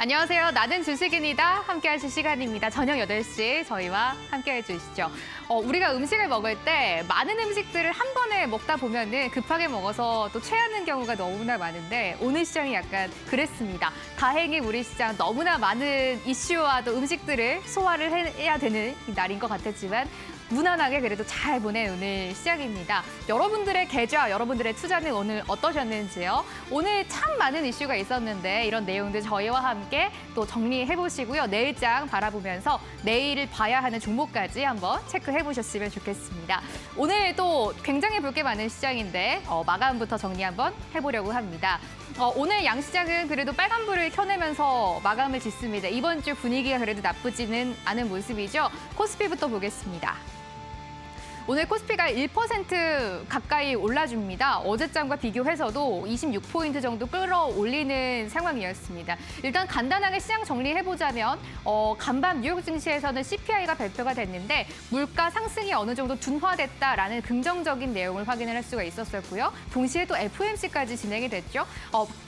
안녕하세요. 나는 주식인이다. 함께 하실 시간입니다. 저녁 8시 저희와 함께 해주시죠. 우리가 음식을 먹을 때 많은 음식들을 한 번에 먹다 보면은 급하게 먹어서 또 체하는 경우가 너무나 많은데 오늘 시장이 약간 그랬습니다. 다행히 우리 시장 너무나 많은 이슈와 또 음식들을 소화를 해야 되는 날인 것 같았지만 무난하게 그래도 잘 보낸 오늘 시작입니다. 여러분들의 계좌, 여러분들의 투자는 오늘 어떠셨는지요? 오늘 참 많은 이슈가 있었는데 이런 내용들 저희와 함께 또 정리해보시고요. 내일장 바라보면서 내일을 봐야 하는 종목까지 한번 체크해보셨으면 좋겠습니다. 오늘 또 굉장히 볼 게 많은 시장인데 마감부터 정리 한번 해보려고 합니다. 오늘 양시장은 그래도 빨간불을 켜내면서 마감을 짓습니다. 이번 주 분위기가 그래도 나쁘지는 않은 모습이죠. 코스피부터 보겠습니다. 오늘 코스피가 1% 가까이 올라줍니다. 어제장과 비교해서도 26포인트 정도 끌어올리는 상황이었습니다. 일단 간단하게 시장 정리해보자면 간밤 뉴욕 증시에서는 CPI가 발표가 됐는데 물가 상승이 어느 정도 둔화됐다라는 긍정적인 내용을 확인을 할 수가 있었었고요. 동시에 또 FOMC까지 진행이 됐죠.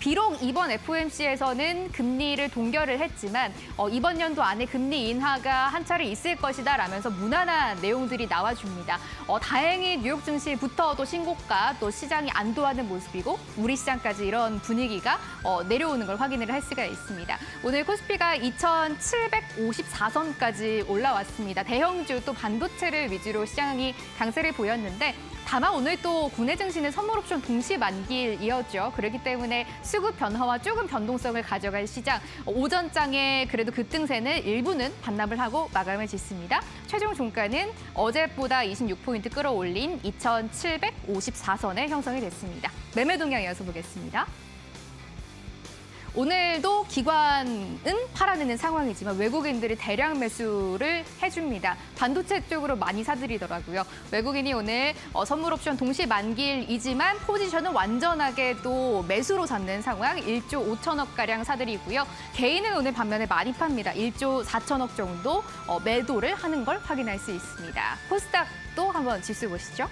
비록 이번 FOMC에서는 금리를 동결을 했지만 이번 연도 안에 금리 인하가 한 차례 있을 것이다 라면서 무난한 내용들이 나와줍니다. 다행히 뉴욕 증시부터 또 신고가 또 시장이 안도하는 모습이고 우리 시장까지 이런 분위기가 내려오는 걸 확인을 할 수가 있습니다. 오늘 코스피가 2,754선까지 올라왔습니다. 대형주 또 반도체를 위주로 시장이 강세를 보였는데 다만 오늘 또 국내 증시는 선물 옵션 동시 만기일이었죠. 그렇기 때문에 수급 변화와 조금 변동성을 가져갈 시장. 오전장에 그래도 급등세는 일부는 반납을 하고 마감을 짓습니다. 최종 종가는 어제보다 26포인트 끌어올린 2,754선에 형성이 됐습니다. 매매 동향 이어서 보겠습니다. 오늘도 기관은 팔아내는 상황이지만 외국인들이 대량 매수를 해줍니다. 반도체 쪽으로 많이 사들이더라고요. 외국인이 오늘 선물 옵션 동시 만기일이지만 포지션은 완전하게 또 매수로 잡는 상황. 1조 5천억가량 사들이고요. 개인은 오늘 반면에 많이 팝니다. 1조 4천억 정도 매도를 하는 걸 확인할 수 있습니다. 코스닥도 한번 지수 보시죠.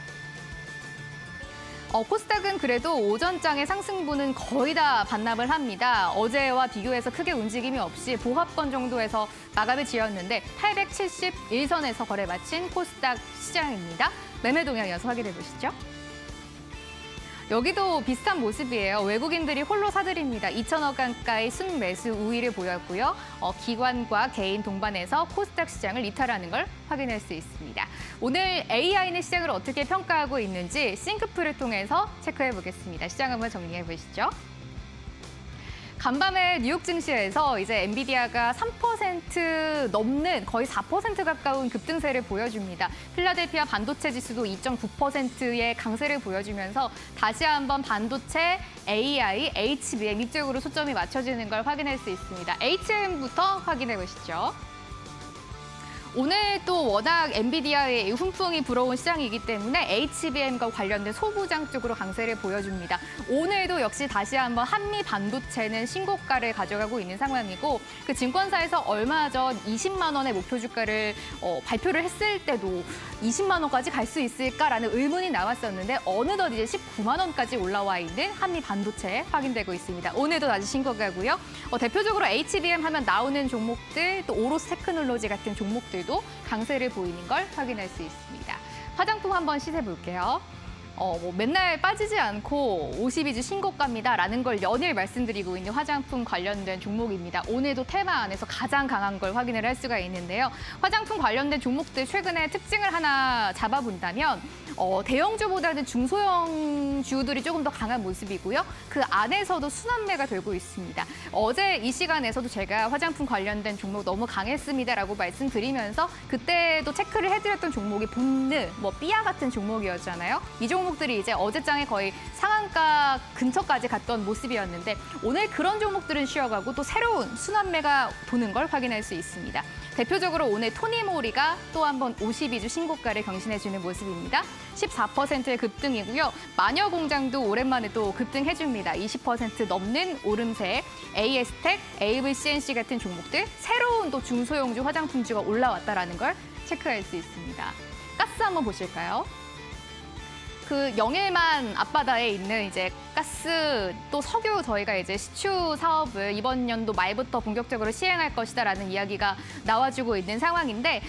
코스닥은 그래도 오전장의 상승분은 거의 다 반납을 합니다. 어제와 비교해서 크게 움직임이 없이 보합권 정도에서 마감을 지었는데 871선에서 거래 마친 코스닥 시장입니다. 매매 동향 이어서 확인해 보시죠. 여기도 비슷한 모습이에요. 외국인들이 홀로 사들입니다. 2천억 가까이 순매수 우위를 보였고요. 기관과 개인 동반해서 코스닥 시장을 이탈하는 걸 확인할 수 있습니다. 오늘 AI는 시장을 어떻게 평가하고 있는지 싱크풀을 통해서 체크해 보겠습니다. 시장 한번 정리해 보시죠. 간밤에 뉴욕 증시에서 이제 엔비디아가 3% 넘는 거의 4% 가까운 급등세를 보여줍니다. 필라델피아 반도체 지수도 2.9%의 강세를 보여주면서 다시 한번 반도체, AI, HBM 이쪽으로 초점이 맞춰지는 걸 확인할 수 있습니다. HM부터 확인해 보시죠. 오늘 또 워낙 엔비디아의 훈풍이 불어온 시장이기 때문에 HBM과 관련된 소부장 쪽으로 강세를 보여줍니다. 오늘도 역시 다시 한번 한미 반도체는 신고가를 가져가고 있는 상황이고 그 증권사에서 얼마 전 20만 원의 목표 주가를 발표를 했을 때도 20만 원까지 갈 수 있을까라는 의문이 나왔었는데 어느덧 이제 19만 원까지 올라와 있는 한미 반도체 확인되고 있습니다. 오늘도 다시 신고가고요. 대표적으로 HBM 하면 나오는 종목들 또 오로스 테크놀로지 같은 종목들 도 강세를 보이는 걸 확인할 수 있습니다. 화장품 한번 시세볼게요. 맨날 빠지지 않고 52주 신고가입니다라는 걸 연일 말씀드리고 있는 화장품 관련된 종목입니다. 오늘도 테마 안에서 가장 강한 걸 확인을 할 수가 있는데요. 화장품 관련된 종목들 최근에 특징을 하나 잡아본다면 대형주보다는 중소형 주들이 조금 더 강한 모습이고요. 그 안에서도 순환매가 되고 있습니다. 어제 이 시간에서도 제가 화장품 관련된 종목 너무 강했습니다라고 말씀드리면서 그때도 체크를 해드렸던 종목이 본느, 삐아 같은 종목이었잖아요. 이 종목들이 이제 어제장에 거의 상한가 근처까지 갔던 모습이었는데 오늘 그런 종목들은 쉬어가고 또 새로운 순환매가 도는 걸 확인할 수 있습니다. 대표적으로 오늘 토니모리가 또 한 번 52주 신고가를 경신해주는 모습입니다. 14%의 급등이고요. 마녀공장도 오랜만에 또 급등해줍니다. 20% 넘는 오름세, AS텍, AVCNC 같은 종목들 새로운 또 중소형주 화장품주가 올라왔다라는 걸 체크할 수 있습니다. 가스 한번 보실까요? 그 영일만 앞바다에 있는 이제 가스 또 석유 저희가 이제 시추 사업을 이번 연도 말부터 본격적으로 시행할 것이다라는 이야기가 나와주고 있는 상황인데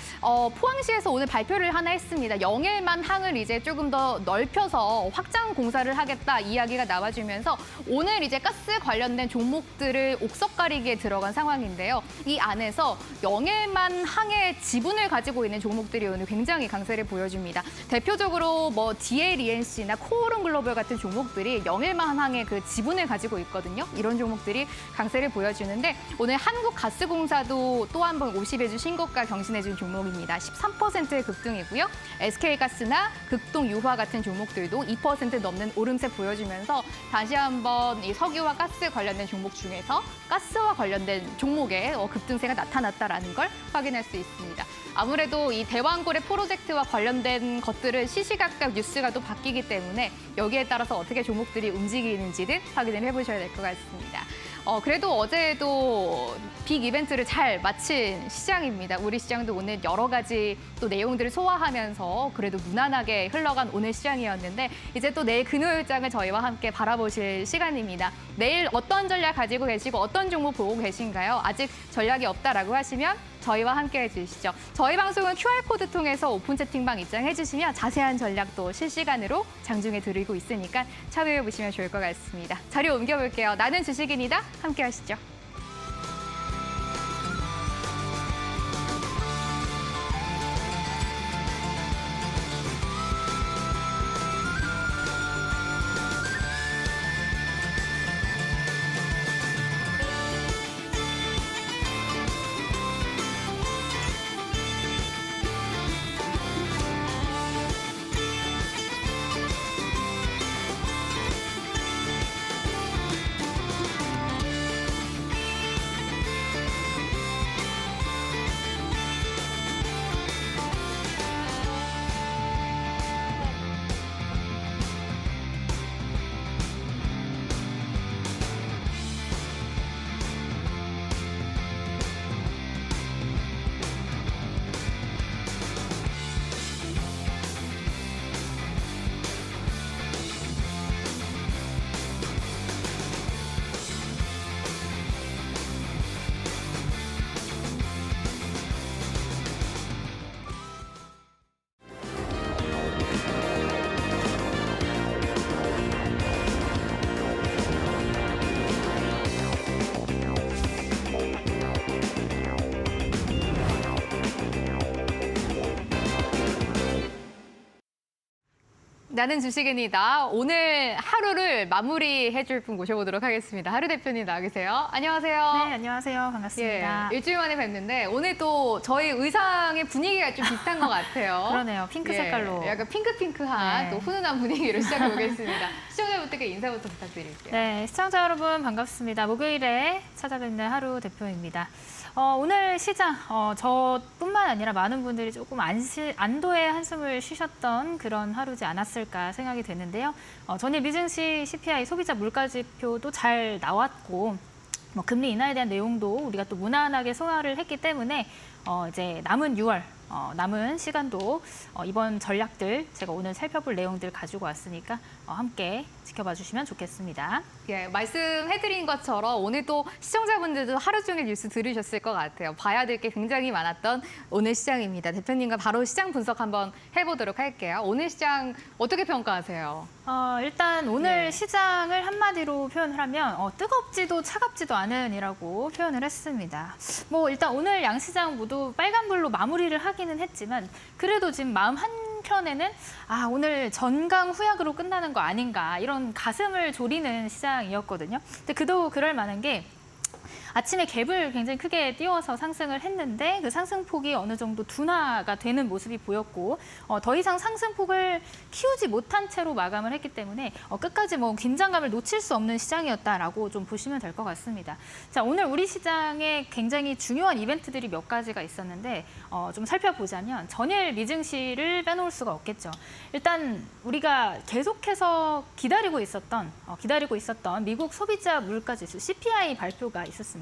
포항시에서 오늘 발표를 하나 했습니다. 영일만 항을 이제 조금 더 넓혀서 확장 공사를 하겠다 이야기가 나와주면서 오늘 이제 가스 관련된 종목들을 옥석 가리기에 들어간 상황인데요. 이 안에서 영일만 항의 지분을 가지고 있는 종목들이 오늘 굉장히 강세를 보여줍니다. 대표적으로 뭐 DLENC나 코오른 글로벌 같은 종목들이 영일만 항의 그 지분을 가지고 있거든요. 이런 종목들이 강세를 보여주는데 오늘 한국가스공사도 또 한 번 50일 주 신고가 경신해준 종목입니다. 13%의 급등이고요. SK가스나 극동유화 같은 종목들도 2% 넘는 오름세 보여주면서 다시 한번 이 석유와 가스 관련된 종목 중에서 가스와 관련된 종목에 급등세가 나타났다라는 걸 확인할 수 있습니다. 아무래도 이 대왕고래 프로젝트와 관련된 것들은 시시각각 뉴스가 또 바뀌기 때문에 여기에 따라서 어떻게 종목들이 움직이는지는 확인을 해보셔야 될 것 같습니다. 그래도 어제도 빅 이벤트를 잘 마친 시장입니다. 우리 시장도 오늘 여러 가지 또 내용들을 소화하면서 그래도 무난하게 흘러간 오늘 시장이었는데 이제 또 내일 금요일장을 저희와 함께 바라보실 시간입니다. 내일 어떤 전략 가지고 계시고 어떤 종목 보고 계신가요? 아직 전략이 없다라고 하시면 저희와 함께 해주시죠. 저희 방송은 QR코드 통해서 오픈 채팅방 입장해 주시면 자세한 전략도 실시간으로 장중에 드리고 있으니까 참여해 보시면 좋을 것 같습니다. 자리 옮겨볼게요. 나는 주식인이다. 함께 하시죠. 나는 주식인이다. 오늘 하루를 마무리해줄 분 모셔보도록 하겠습니다. 하루 대표님 나와 계세요. 안녕하세요. 네, 안녕하세요. 반갑습니다. 예, 일주일 만에 뵙는데 오늘 또 저희 의상의 분위기가 좀 비슷한 것 같아요. 그러네요. 핑크 색깔로. 약간 핑크핑크한 네. 또 훈훈한 분위기로 시작해 보겠습니다. 시청자분들께 인사부터 부탁드릴게요. 네, 시청자 여러분 반갑습니다. 목요일에 찾아뵙는 하루 대표입니다. 오늘 시장, 저뿐만 아니라 많은 분들이 조금 안도의 한숨을 쉬셨던 그런 하루지 않았을까 생각이 되는데요. 전일 미증시 CPI 소비자 물가지표도 잘 나왔고, 금리 인하에 대한 내용도 우리가 또 무난하게 소화를 했기 때문에 이제 남은 6월, 남은 시간도 이번 전략들 제가 오늘 살펴볼 내용들 가지고 왔으니까 함께 지켜봐 주시면 좋겠습니다. 예, 말씀해드린 것처럼 오늘 또 시청자분들도 하루 종일 뉴스 들으셨을 것 같아요. 봐야 될 게 굉장히 많았던 오늘 시장입니다. 대표님과 바로 시장 분석 한번 해보도록 할게요. 오늘 시장 어떻게 평가하세요? 일단 오늘 네. 시장을 한마디로 표현을 하면 뜨겁지도 차갑지도 않은이라고 표현을 했습니다. 일단 오늘 양시장 모두 빨간불로 마무리를 하기는 했지만 그래도 지금 마음 한편에는 오늘 전강 후약으로 끝나는 거 아닌가 이런 가슴을 졸이는 시장이었거든요. 근데 그도 그럴 만한 게 아침에 갭을 굉장히 크게 띄워서 상승을 했는데 그 상승폭이 어느 정도 둔화가 되는 모습이 보였고 더 이상 상승폭을 키우지 못한 채로 마감을 했기 때문에 끝까지 긴장감을 놓칠 수 없는 시장이었다라고 좀 보시면 될 것 같습니다. 자, 오늘 우리 시장에 굉장히 중요한 이벤트들이 몇 가지가 있었는데 좀 살펴보자면 전일 미증시를 빼놓을 수가 없겠죠. 일단 우리가 계속해서 기다리고 있었던 미국 소비자 물가지수 CPI 발표가 있었습니다.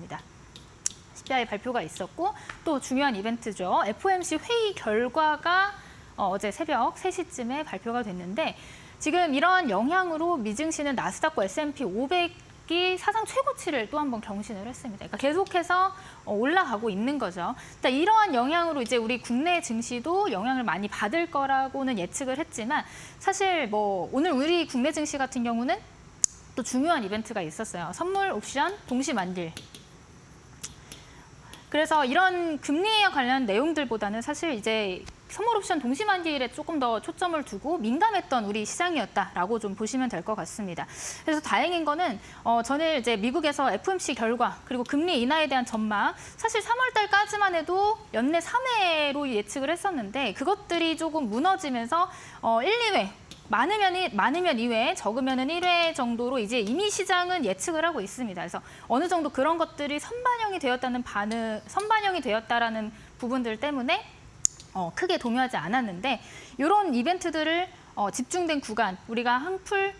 CPI 발표가 있었고 또 중요한 이벤트죠. FOMC 회의 결과가 어제 새벽 3시쯤에 발표가 됐는데 지금 이러한 영향으로 미증시는 나스닥과 S&P 500이 사상 최고치를 또 한 번 경신을 했습니다. 그러니까 계속해서 올라가고 있는 거죠. 그러니까 이러한 영향으로 이제 우리 국내 증시도 영향을 많이 받을 거라고는 예측을 했지만 사실 뭐 오늘 우리 국내 증시 같은 경우는 또 중요한 이벤트가 있었어요. 선물 옵션 동시 만딜. 그래서 이런 금리와 관련한 내용들보다는 사실 이제 선물 옵션 동시 만딜에 조금 더 초점을 두고 민감했던 우리 시장이었다라고 좀 보시면 될 것 같습니다. 그래서 다행인 거는 저는 이제 미국에서 FOMC 결과 그리고 금리 인하에 대한 전망 사실 3월 달까지만 해도 연내 3회로 예측을 했었는데 그것들이 조금 무너지면서 1, 2회 많으면 2회, 적으면은 1회 정도로 이제 이미 시장은 예측을 하고 있습니다. 그래서 어느 정도 그런 것들이 선반영이 되었다라는 부분들 때문에 크게 동요하지 않았는데 이런 이벤트들을 집중된 구간, 우리가 한풀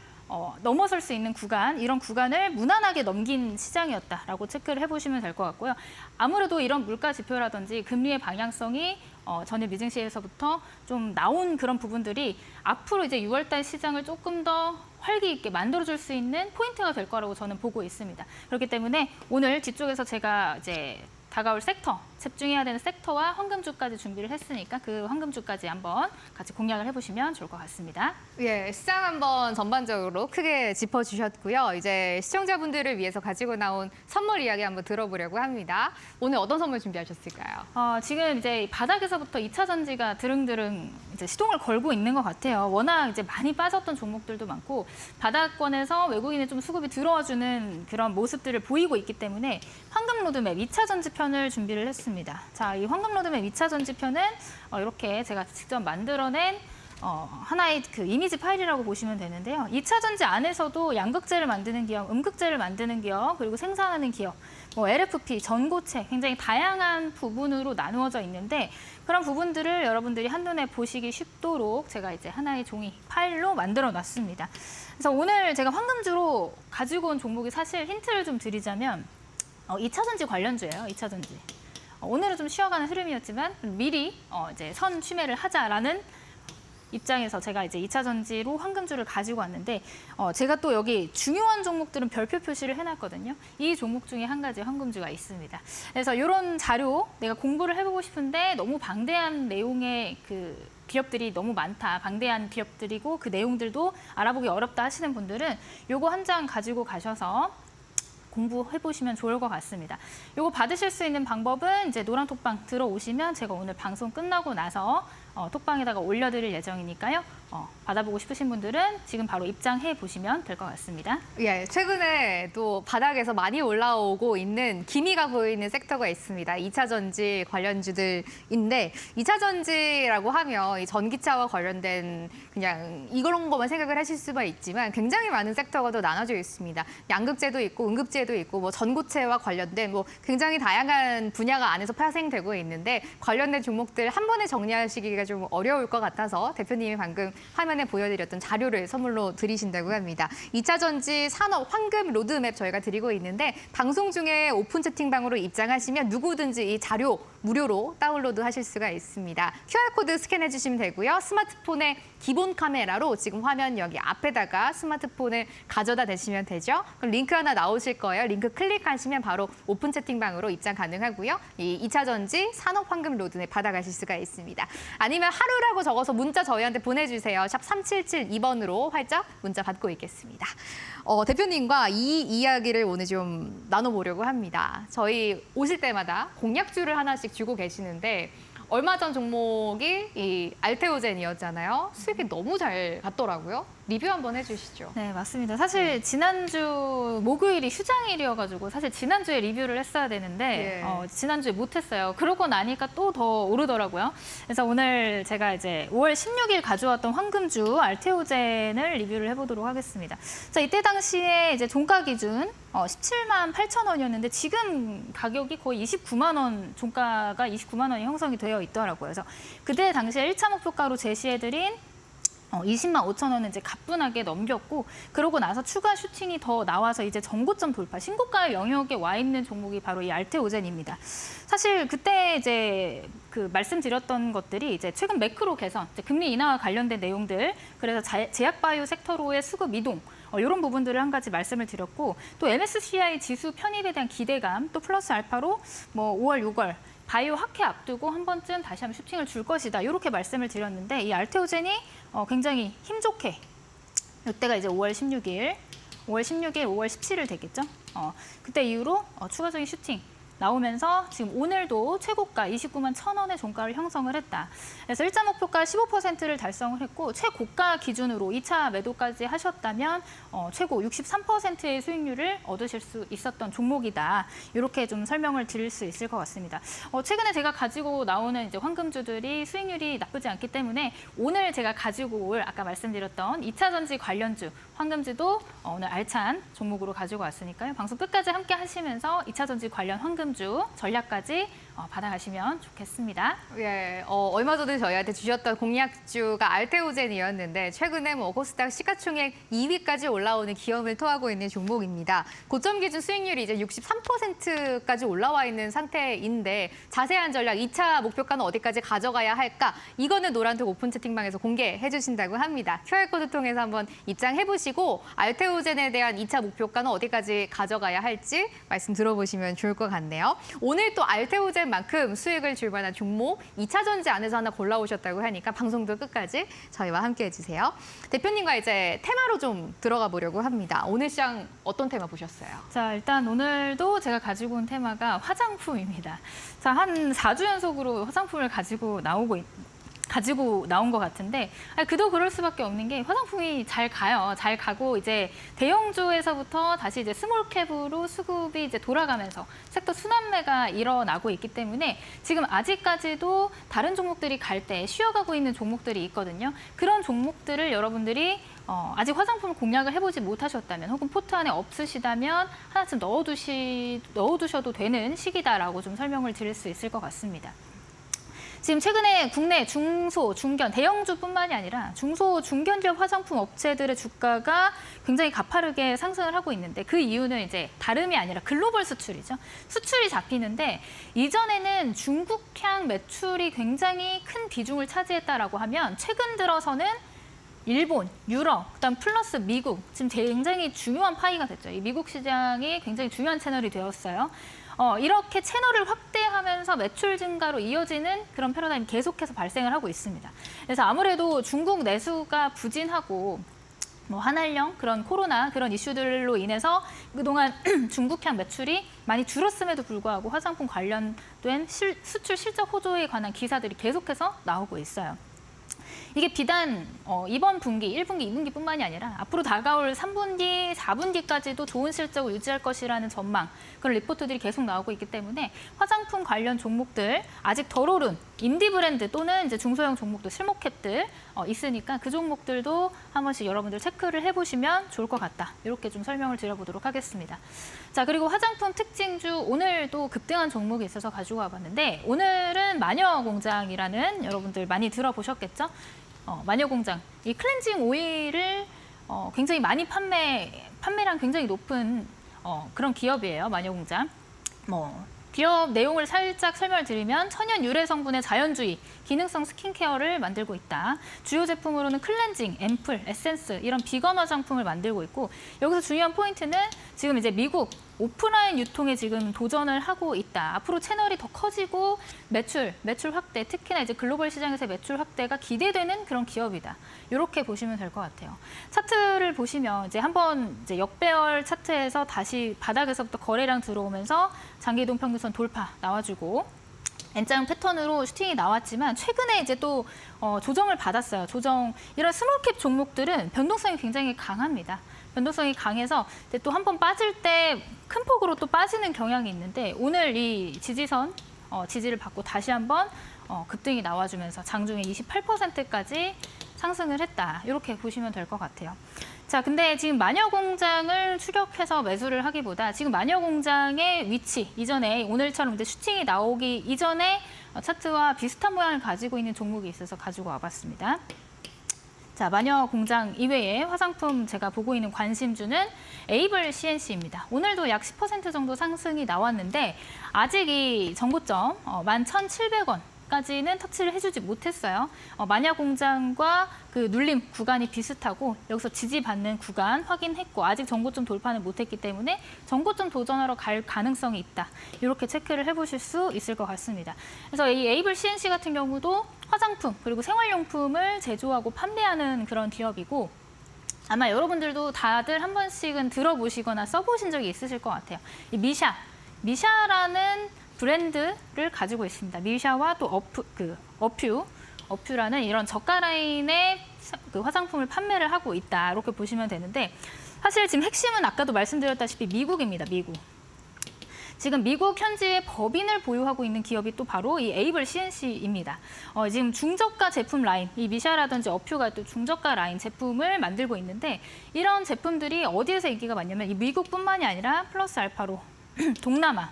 넘어설 수 있는 구간, 이런 구간을 무난하게 넘긴 시장이었다라고 체크를 해보시면 될 것 같고요. 아무래도 이런 물가 지표라든지 금리의 방향성이 전일 미증시에서부터 좀 나온 그런 부분들이 앞으로 이제 6월달 시장을 조금 더 활기 있게 만들어줄 수 있는 포인트가 될 거라고 저는 보고 있습니다. 그렇기 때문에 오늘 뒤쪽에서 제가 이제 다가올 섹터, 집중해야 되는 섹터와 황금주까지 준비를 했으니까 그 황금주까지 한번 같이 공략을 해보시면 좋을 것 같습니다. 예, 시장 한번 전반적으로 크게 짚어주셨고요. 이제 시청자분들을 위해서 가지고 나온 선물 이야기 한번 들어보려고 합니다. 오늘 어떤 선물 준비하셨을까요? 지금 이제 바닥에서부터 2차 전지가 드릉드릉 이제 시동을 걸고 있는 것 같아요. 워낙 이제 많이 빠졌던 종목들도 많고 바닥권에서 외국인의 좀 수급이 들어와주는 그런 모습들을 보이고 있기 때문에 황금 로드맵 2차 전지 편을 준비를 했습니다. 자, 이 황금 로드맵 2차 전지 편은 이렇게 제가 직접 만들어낸 하나의 그 이미지 파일이라고 보시면 되는데요. 2차 전지 안에서도 양극재를 만드는 기업, 음극재를 만드는 기업, 그리고 생산하는 기업, LFP, 전고체 굉장히 다양한 부분으로 나누어져 있는데 그런 부분들을 여러분들이 한눈에 보시기 쉽도록 제가 이제 하나의 종이 파일로 만들어 놨습니다. 그래서 오늘 제가 황금주로 가지고 온 종목이 사실 힌트를 좀 드리자면 2차 전지 관련주예요. 2차 전지. 오늘은 좀 쉬어가는 흐름이었지만 미리 이제 선 취매를 하자라는 입장에서 제가 이제 2차 전지로 황금주를 가지고 왔는데 제가 또 여기 중요한 종목들은 별표 표시를 해놨거든요. 이 종목 중에 한 가지 황금주가 있습니다. 그래서 이런 자료 내가 공부를 해보고 싶은데 너무 방대한 내용의 그 기업들이 너무 많다. 방대한 기업들이고 그 내용들도 알아보기 어렵다 하시는 분들은 요거 한 장 가지고 가셔서 공부해보시면 좋을 것 같습니다. 요거 받으실 수 있는 방법은 이제 노랑톡방 들어오시면 제가 오늘 방송 끝나고 나서 톡방에다가 올려드릴 예정이니까요. 받아보고 싶으신 분들은 지금 바로 입장해 보시면 될 것 같습니다. 예, 최근에 또 바닥에서 많이 올라오고 있는 기미가 보이는 섹터가 있습니다. 2차 전지 관련주들인데 2차 전지라고 하면 이 전기차와 관련된 그냥 이런 것만 생각을 하실 수가 있지만 굉장히 많은 섹터가 또 나눠져 있습니다. 양극재도 있고 음극재도 있고 전고체와 관련된 굉장히 다양한 분야가 안에서 파생되고 있는데 관련된 종목들 한 번에 정리하시기가 좀 어려울 것 같아서 대표님이 방금 화면에 보여드렸던 자료를 선물로 드리신다고 합니다. 2차 전지 산업 황금 로드맵 저희가 드리고 있는데 방송 중에 오픈 채팅방으로 입장하시면 누구든지 이 자료 무료로 다운로드 하실 수가 있습니다. QR코드 스캔해 주시면 되고요. 스마트폰의 기본 카메라로 지금 화면 여기 앞에다가 스마트폰을 가져다 대시면 되죠. 그럼 링크 하나 나오실 거예요. 링크 클릭하시면 바로 오픈 채팅방으로 입장 가능하고요. 이 2차 전지 산업 황금 로드맵 받아가실 수가 있습니다. 아니면 하루라고 적어서 문자 저희한테 보내주세요. 샵 3772번으로 활짝 문자 받고 있겠습니다. 대표님과 이 이야기를 오늘 좀 나눠보려고 합니다. 저희 오실 때마다 공약주를 하나씩 주고 계시는데 얼마 전 종목이 이 알테오젠이었잖아요. 수익이 너무 잘 갔더라고요. 리뷰 한번 해주시죠. 네, 맞습니다. 사실 지난주 목요일이 휴장일이어가지고 사실 지난주에 리뷰를 했어야 되는데 지난주에 못했어요. 그러고 나니까 또 더 오르더라고요. 그래서 오늘 제가 이제 5월 16일 가져왔던 황금주 알테오젠을 리뷰를 해보도록 하겠습니다. 자, 이때 당시에 이제 종가 기준 17만 8천 원이었는데 지금 가격이 거의 29만 원, 종가가 29만 원이 형성이 되어 있더라고요. 그래서 그때 당시에 1차 목표가로 제시해드린 20만 5천 원은 이제 가뿐하게 넘겼고, 그러고 나서 추가 슈팅이 더 나와서 이제 전고점 돌파, 신고가 영역에 와 있는 종목이 바로 이 알테오젠입니다. 사실 그때 이제 그 말씀드렸던 것들이 이제 최근 매크로 개선, 이제 금리 인하와 관련된 내용들, 그래서 제약바이오 섹터로의 수급 이동, 이런 부분들을 한 가지 말씀을 드렸고, 또 MSCI 지수 편입에 대한 기대감, 또 플러스 알파로 뭐 5월, 6월 바이오 학회 앞두고 한 번쯤 다시 한번 슈팅을 줄 것이다. 이렇게 말씀을 드렸는데 이 알테오젠이 굉장히 힘 좋게 이때가 이제 5월 16일, 5월 17일 되겠죠. 그때 이후로 추가적인 슈팅 나오면서 지금 오늘도 최고가 29만 1,000원의 종가를 형성을 했다. 그래서 일자 목표가 15%를 달성을 했고 최고가 기준으로 2차 매도까지 하셨다면 최고 63%의 수익률을 얻으실 수 있었던 종목이다. 이렇게 좀 설명을 드릴 수 있을 것 같습니다. 최근에 제가 가지고 나오는 이제 황금주들이 수익률이 나쁘지 않기 때문에 오늘 제가 가지고 올 아까 말씀드렸던 2차 전지 관련주 황금주도 오늘 알찬 종목으로 가지고 왔으니까요. 방송 끝까지 함께 하시면서 2차 전지 관련 황금주 전략까지 받아가시면 좋겠습니다. 예, 얼마 전에 저희한테 주셨던 공약주가 알테오젠이었는데 최근에 뭐 코스닥 시가총액 2위까지 올라오는 기염을 토하고 있는 종목입니다. 고점 기준 수익률이 이제 63%까지 올라와 있는 상태인데 자세한 전략 2차 목표가는 어디까지 가져가야 할까? 이거는 노란톡 오픈 채팅방에서 공개해 주신다고 합니다. QR코드 통해서 한번 입장해 보시고 알테오젠에 대한 2차 목표가는 어디까지 가져가야 할지 말씀 들어보시면 좋을 것 같네요. 오늘 또 알테오젠만큼 수익을 줄 만한 종목 2차 전지 안에서 하나 골라오셨다고 하니까 방송도 끝까지 저희와 함께 해주세요. 대표님과 이제 테마로 좀 들어가 보려고 합니다. 오늘 시장 어떤 테마 보셨어요? 자, 일단 오늘도 제가 가지고 온 테마가 화장품입니다. 자, 한 4주 연속으로 화장품을 가지고 나온 것 같은데 그도 그럴 수밖에 없는 게 화장품이 잘 가요. 잘 가고 이제 대형주에서부터 다시 이제 스몰캡으로 수급이 이제 돌아가면서 섹터 순환매가 일어나고 있기 때문에 지금 아직까지도 다른 종목들이 갈 때 쉬어가고 있는 종목들이 있거든요. 그런 종목들을 여러분들이 아직 화장품을 공략을 해보지 못하셨다면 혹은 포트 안에 없으시다면 하나쯤 넣어두셔도 되는 시기다라고 좀 설명을 드릴 수 있을 것 같습니다. 지금 최근에 국내 중소, 중견, 대형주뿐만이 아니라 중소, 중견기업 화장품 업체들의 주가가 굉장히 가파르게 상승을 하고 있는데 그 이유는 이제 다름이 아니라 글로벌 수출이죠. 수출이 잡히는데 이전에는 중국향 매출이 굉장히 큰 비중을 차지했다라고 하면 최근 들어서는 일본, 유럽, 그다음 플러스 미국 지금 굉장히 중요한 파이가 됐죠. 이 미국 시장이 굉장히 중요한 채널이 되었어요. 이렇게 채널을 확대하면서 매출 증가로 이어지는 그런 패러다임이 계속해서 발생을 하고 있습니다. 그래서 아무래도 중국 내수가 부진하고 뭐 한알령 그런 코로나 그런 이슈들로 인해서 그동안 중국향 매출이 많이 줄었음에도 불구하고 화장품 관련된 수출 실적 호조에 관한 기사들이 계속해서 나오고 있어요. 이게 비단 이번 분기, 1분기, 2분기뿐만이 아니라 앞으로 다가올 3분기, 4분기까지도 좋은 실적을 유지할 것이라는 전망, 그런 리포트들이 계속 나오고 있기 때문에 화장품 관련 종목들, 아직 덜 오른 인디 브랜드 또는 이제 중소형 종목도 실목캡들 있으니까 그 종목들도 한 번씩 여러분들 체크를 해보시면 좋을 것 같다. 이렇게 좀 설명을 드려보도록 하겠습니다. 자, 그리고 화장품 특징주 오늘도 급등한 종목이 있어서 가지고 와봤는데 오늘은 마녀공장이라는 여러분들 많이 들어보셨겠죠? 마녀공장, 이 클렌징 오일을 굉장히 많이 판매량 굉장히 높은 그런 기업이에요, 마녀공장. 기업 내용을 살짝 설명을 드리면 천연 유래 성분의 자연주의, 기능성 스킨케어를 만들고 있다. 주요 제품으로는 클렌징, 앰플, 에센스 이런 비건 화장품을 만들고 있고 여기서 중요한 포인트는 지금 이제 미국 오프라인 유통에 지금 도전을 하고 있다. 앞으로 채널이 더 커지고 매출 확대, 특히나 이제 글로벌 시장에서의 매출 확대가 기대되는 그런 기업이다. 이렇게 보시면 될 것 같아요. 차트를 보시면 이제 한번 이제 역배열 차트에서 다시 바닥에서부터 거래량 들어오면서 장기 이동 평균선 돌파 나와주고 N자형 패턴으로 슈팅이 나왔지만 최근에 이제 또 조정을 받았어요. 이런 스몰캡 종목들은 변동성이 굉장히 강합니다. 변동성이 강해서 또 한 번 빠질 때 큰 폭으로 또 빠지는 경향이 있는데 오늘 이 지지선 지지를 받고 다시 한번 급등이 나와주면서 장중에 28%까지 상승을 했다. 이렇게 보시면 될 것 같아요. 자, 근데 지금 마녀공장을 추격해서 매수를 하기보다 지금 마녀공장의 위치 이전에 오늘처럼 이제 슈팅이 나오기 이전에 차트와 비슷한 모양을 가지고 있는 종목이 있어서 가지고 와봤습니다. 자, 마녀 공장 이외에 화장품 제가 보고 있는 관심주는 에이블 CNC입니다. 오늘도 약 10% 정도 상승이 나왔는데 아직 이 정고점 11,700원까지는 터치를 해주지 못했어요. 마녀 공장과 그 눌림 구간이 비슷하고 여기서 지지받는 구간 확인했고 아직 정고점 돌파는 못했기 때문에 정고점 도전하러 갈 가능성이 있다. 이렇게 체크를 해보실 수 있을 것 같습니다. 그래서 이 에이블 CNC 같은 경우도 화장품 그리고 생활용품을 제조하고 판매하는 그런 기업이고 아마 여러분들도 다들 한 번씩은 들어보시거나 써보신 적이 있으실 것 같아요. 이 미샤라는 브랜드를 가지고 있습니다. 미샤와 또 어퓨라는 이런 저가 라인의 그 화장품을 판매를 하고 있다. 이렇게 보시면 되는데 사실 지금 핵심은 아까도 말씀드렸다시피 미국입니다. 미국. 지금 미국 현지의 법인을 보유하고 있는 기업이 또 바로 이 에이블 CNC입니다. 지금 중저가 제품 라인, 이 미샤라든지 어퓨가 또 중저가 라인 제품을 만들고 있는데 이런 제품들이 어디에서 인기가 많냐면 이 미국뿐만이 아니라 플러스 알파로 동남아,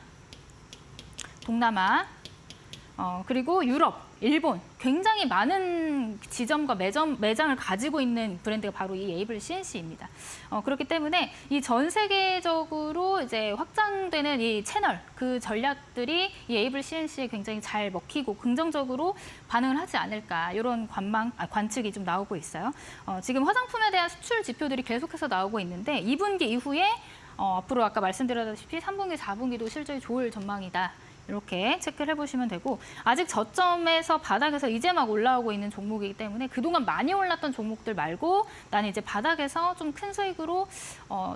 그리고 유럽, 일본 굉장히 많은 지점과 매장을 가지고 있는 브랜드가 바로 이 에이블 CNC입니다. 그렇기 때문에 이 전 세계적으로 이제 확장되는 이 채널, 그 전략들이 이 에이블 CNC에 굉장히 잘 먹히고 긍정적으로 반응을 하지 않을까 이런 관측이 좀 나오고 있어요. 지금 화장품에 대한 수출 지표들이 계속해서 나오고 있는데 2분기 이후에 앞으로 아까 말씀드렸다시피 3분기, 4분기도 실적이 좋을 전망이다. 이렇게 체크를 해보시면 되고 아직 저점에서 바닥에서 이제 막 올라오고 있는 종목이기 때문에 그동안 많이 올랐던 종목들 말고 나는 이제 바닥에서 좀 큰 수익으로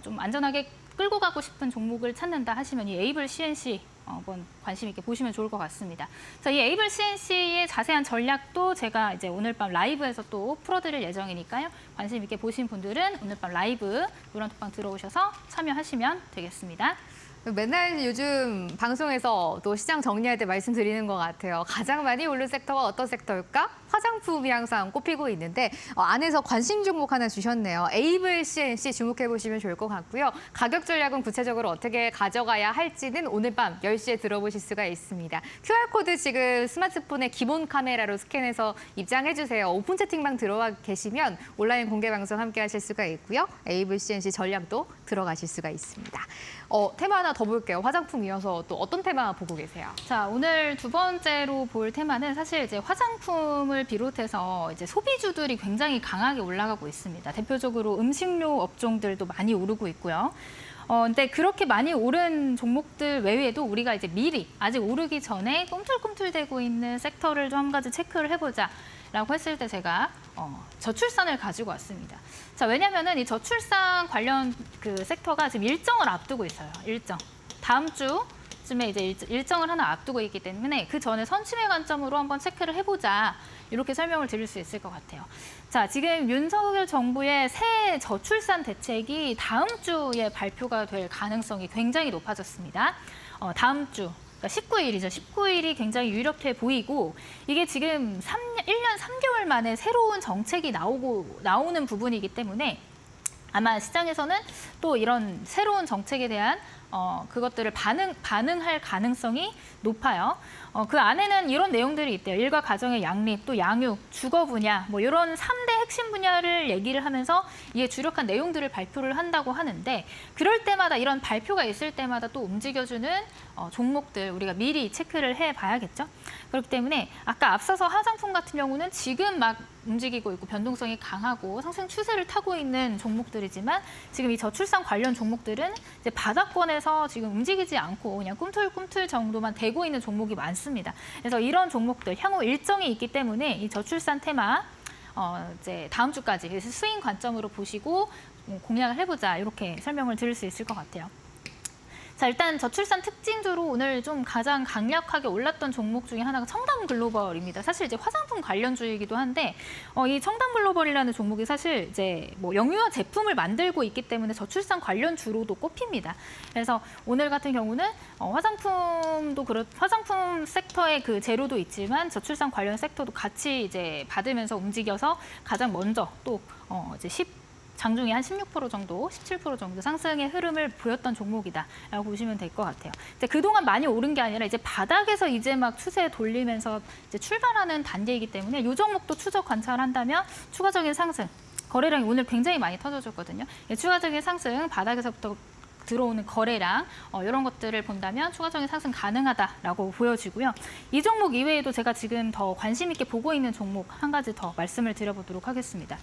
좀 안전하게 끌고 가고 싶은 종목을 찾는다 하시면 이 에이블 CNC 한번 관심 있게 보시면 좋을 것 같습니다. 자, 이 에이블 CNC의 자세한 전략도 제가 이제 오늘 밤 라이브에서 또 풀어드릴 예정이니까요. 관심 있게 보신 분들은 오늘 밤 라이브 노란톡방 들어오셔서 참여하시면 되겠습니다. 맨날 요즘 방송에서 또 시장 정리할 때 말씀드리는 것 같아요. 가장 많이 오른 섹터가 어떤 섹터일까? 화장품이 항상 꼽히고 있는데 안에서 관심 종목 하나 주셨네요. 에이블 CNC 주목해 보시면 좋을 것 같고요. 가격 전략은 구체적으로 어떻게 가져가야 할지는 오늘 밤 10시에 들어보실 수가 있습니다. QR코드 지금 스마트폰의 기본 카메라로 스캔해서 입장해 주세요. 오픈 채팅방 들어와 계시면 온라인 공개 방송 함께 하실 수가 있고요. 에이블 CNC 전략도 들어가실 수가 있습니다. 테마 하나 더 볼게요. 화장품 이어서 또 어떤 테마 보고 계세요? 자, 오늘 두 번째로 볼 테마는 사실 이제 화장품을 비롯해서 이제 소비주들이 굉장히 강하게 올라가고 있습니다. 대표적으로 음식료 업종들도 많이 오르고 있고요. 근데 그렇게 많이 오른 종목들 외에도 우리가 이제 미리 아직 오르기 전에 꿈틀꿈틀대고 있는 섹터를 좀 한 가지 체크를 해보자. 라고 했을 때 제가 저출산을 가지고 왔습니다. 자, 왜냐면은 이 저출산 관련 그 섹터가 지금 일정을 앞두고 있어요. 일정. 다음 주쯤에 이제 일정을 하나 앞두고 있기 때문에 그 전에 선침의 관점으로 한번 체크를 해보자. 이렇게 설명을 드릴 수 있을 것 같아요. 자, 지금 윤석열 정부의 새 저출산 대책이 다음 주에 발표가 될 가능성이 굉장히 높아졌습니다. 다음 주. 19일이죠. 19일이 굉장히 유력해 보이고 이게 지금 1년 3개월 만에 새로운 정책이 나오는 부분이기 때문에 아마 시장에서는 또 이런 새로운 정책에 대한 그것들을 반응할 가능성이 높아요. 그 안에는 이런 내용들이 있대요. 일과 가정의 양립, 또 양육, 주거 분야, 뭐 이런 3대 핵심 분야를 얘기를 하면서 이에 주력한 내용들을 발표를 한다고 하는데 그럴 때마다 이런 발표가 있을 때마다 또 움직여주는 종목들 우리가 미리 체크를 해봐야겠죠. 그렇기 때문에 아까 앞서서 화장품 같은 경우는 지금 막 움직이고 있고 변동성이 강하고 상승 추세를 타고 있는 종목들이지만 지금 이 저출산 관련 종목들은 이제 바닥권에서 지금 움직이지 않고 그냥 꿈틀꿈틀 정도만 되고 있는 종목이 많습니다. 그래서 이런 종목들 향후 일정이 있기 때문에 이 저출산 테마 이제 다음 주까지 스윙 관점으로 보시고 공략을 해보자 이렇게 설명을 드릴 수 있을 것 같아요. 자, 일단 저출산 특징주로 오늘 좀 가장 강력하게 올랐던 종목 중에 하나가 청담 글로벌입니다. 사실 이제 화장품 관련주이기도 한데 이 청담 글로벌이라는 종목이 사실 이제 뭐 영유아 제품을 만들고 있기 때문에 저출산 관련주로도 꼽힙니다. 그래서 오늘 같은 경우는 화장품 섹터의 그 재료도 있지만 저출산 관련 섹터도 같이 이제 받으면서 움직여서 가장 먼저 또 이제 장중에 한 16% 정도, 17% 정도 상승의 흐름을 보였던 종목이다라고 보시면 될 것 같아요. 이제 그동안 많이 오른 게 아니라 이제 바닥에서 이제 막 추세 돌리면서 이제 출발하는 단계이기 때문에 이 종목도 추적 관찰한다면 추가적인 상승, 거래량이 오늘 굉장히 많이 터져줬거든요. 추가적인 상승, 바닥에서부터 들어오는 거래량 이런 것들을 본다면 추가적인 상승 가능하다라고 보여지고요. 이 종목 이외에도 제가 지금 더 관심 있게 보고 있는 종목 한 가지 더 말씀을 드려보도록 하겠습니다.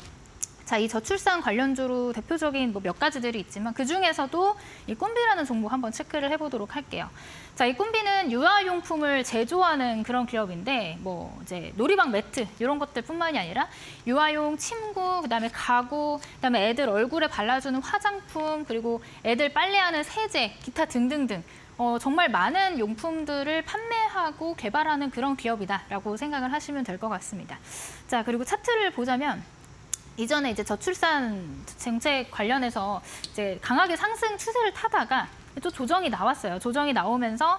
자, 이 저출산 관련주로 대표적인 뭐 몇 가지들이 있지만 그 중에서도 이 꿈비라는 종목 한번 체크를 해보도록 할게요. 자, 이 꿈비는 유아용품을 제조하는 그런 기업인데 뭐 이제 놀이방 매트 이런 것들뿐만이 아니라 유아용 침구, 그다음에 가구, 그다음에 애들 얼굴에 발라주는 화장품, 그리고 애들 빨래하는 세제, 기타 등등등. 정말 많은 용품들을 판매하고 개발하는 그런 기업이다라고 생각을 하시면 될 것 같습니다. 자, 그리고 차트를 보자면. 이전에 이제 저출산 정책 관련해서 이제 강하게 상승 추세를 타다가 또 조정이 나왔어요. 조정이 나오면서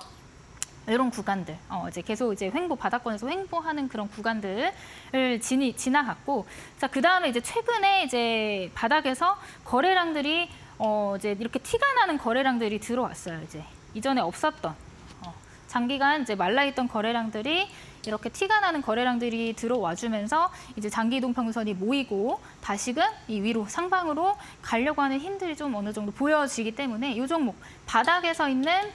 이런 구간들, 이제 계속 이제 횡보 바닥권에서 횡보하는 그런 구간들을 지나갔고, 자, 그 다음에 이제 최근에 이제 바닥에서 거래량들이 이제 이렇게 티가 나는 거래량들이 들어왔어요. 이제 이전에 없었던 장기간 이제 말라있던 거래량들이 이렇게 티가 나는 거래량들이 들어와주면서 이제 장기 이동평균선이 모이고 다시금 이 위로 상방으로 가려고 하는 힘들이 좀 어느 정도 보여지기 때문에 이 종목 바닥에서 있는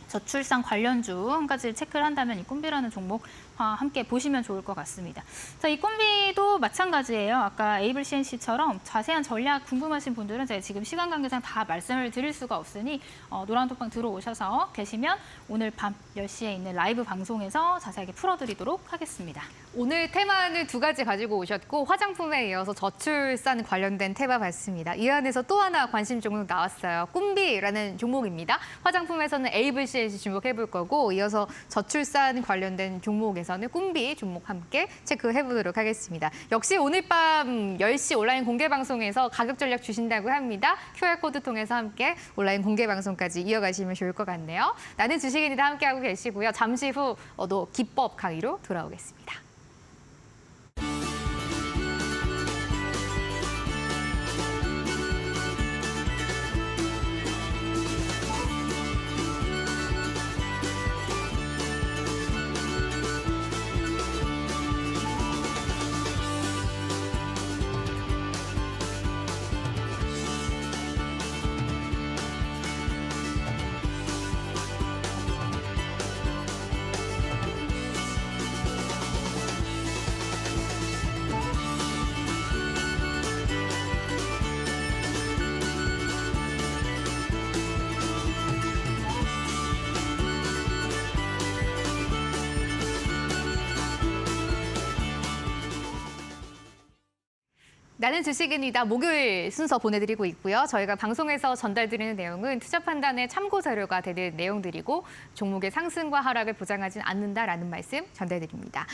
저출산 관련주 한 가지 체크를 한다면 이 꿈비라는 종목 함께 보시면 좋을 것 같습니다. 자, 이 꿈비도 마찬가지예요. 아까 에이블 CNC처럼 자세한 전략 궁금하신 분들은 제가 지금 시간 관계상 다 말씀을 드릴 수가 없으니 노란톡방 들어오셔서 계시면 오늘 밤 10시에 있는 라이브 방송에서 자세하게 풀어드리도록 하겠습니다. 오늘 테마는 두 가지 가지고 오셨고 화장품에 이어서 저출산 관련된 테마 봤습니다. 이 안에서 또 하나 관심 종목 나왔어요. 꿈비라는 종목입니다. 화장품에서는 에이블 CNC 주목해볼 거고 이어서 저출산 관련된 종목에서는 꿈비 종목 함께 체크해보도록 하겠습니다. 역시 오늘 밤 10시 온라인 공개방송에서 가격 전략 주신다고 합니다. QR코드 통해서 함께 온라인 공개방송까지 이어가시면 좋을 것 같네요. 나는 주식인이다 함께하고 계시고요. 잠시 후 또 기법 강의로 돌아오겠습니다. 나는 주식인이다 목요일 순서 보내드리고 있고요. 저희가 방송에서 전달드리는 내용은 투자 판단의 참고 자료가 되는 내용들이고 종목의 상승과 하락을 보장하진 않는다라는 말씀 전달드립니다.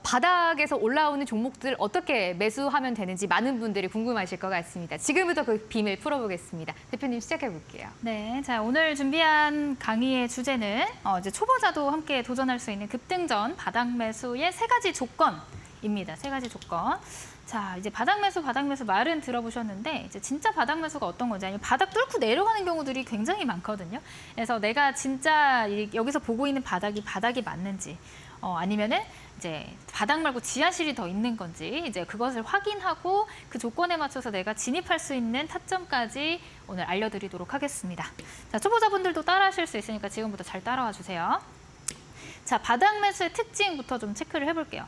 바닥에서 올라오는 종목들 어떻게 매수하면 되는지 많은 분들이 궁금하실 것 같습니다. 지금부터 그 비밀 풀어보겠습니다. 대표님 시작해볼게요. 네, 자 오늘 준비한 강의의 주제는 이제 초보자도 함께 도전할 수 있는 급등전 바닥 매수의 세 가지 조건입니다. 세 가지 조건. 자, 이제 바닥 매수 말은 들어보셨는데 이제 진짜 바닥 매수가 어떤 건지 아니면 바닥 뚫고 내려가는 경우들이 굉장히 많거든요. 그래서 내가 진짜 여기서 보고 있는 바닥이 맞는지 아니면은 이제 바닥 말고 지하실이 더 있는 건지 이제 그것을 확인하고 그 조건에 맞춰서 내가 진입할 수 있는 타점까지 오늘 알려드리도록 하겠습니다. 자, 초보자분들도 따라하실 수 있으니까 지금부터 잘 따라와 주세요. 자, 바닥 매수의 특징부터 좀 체크를 해볼게요.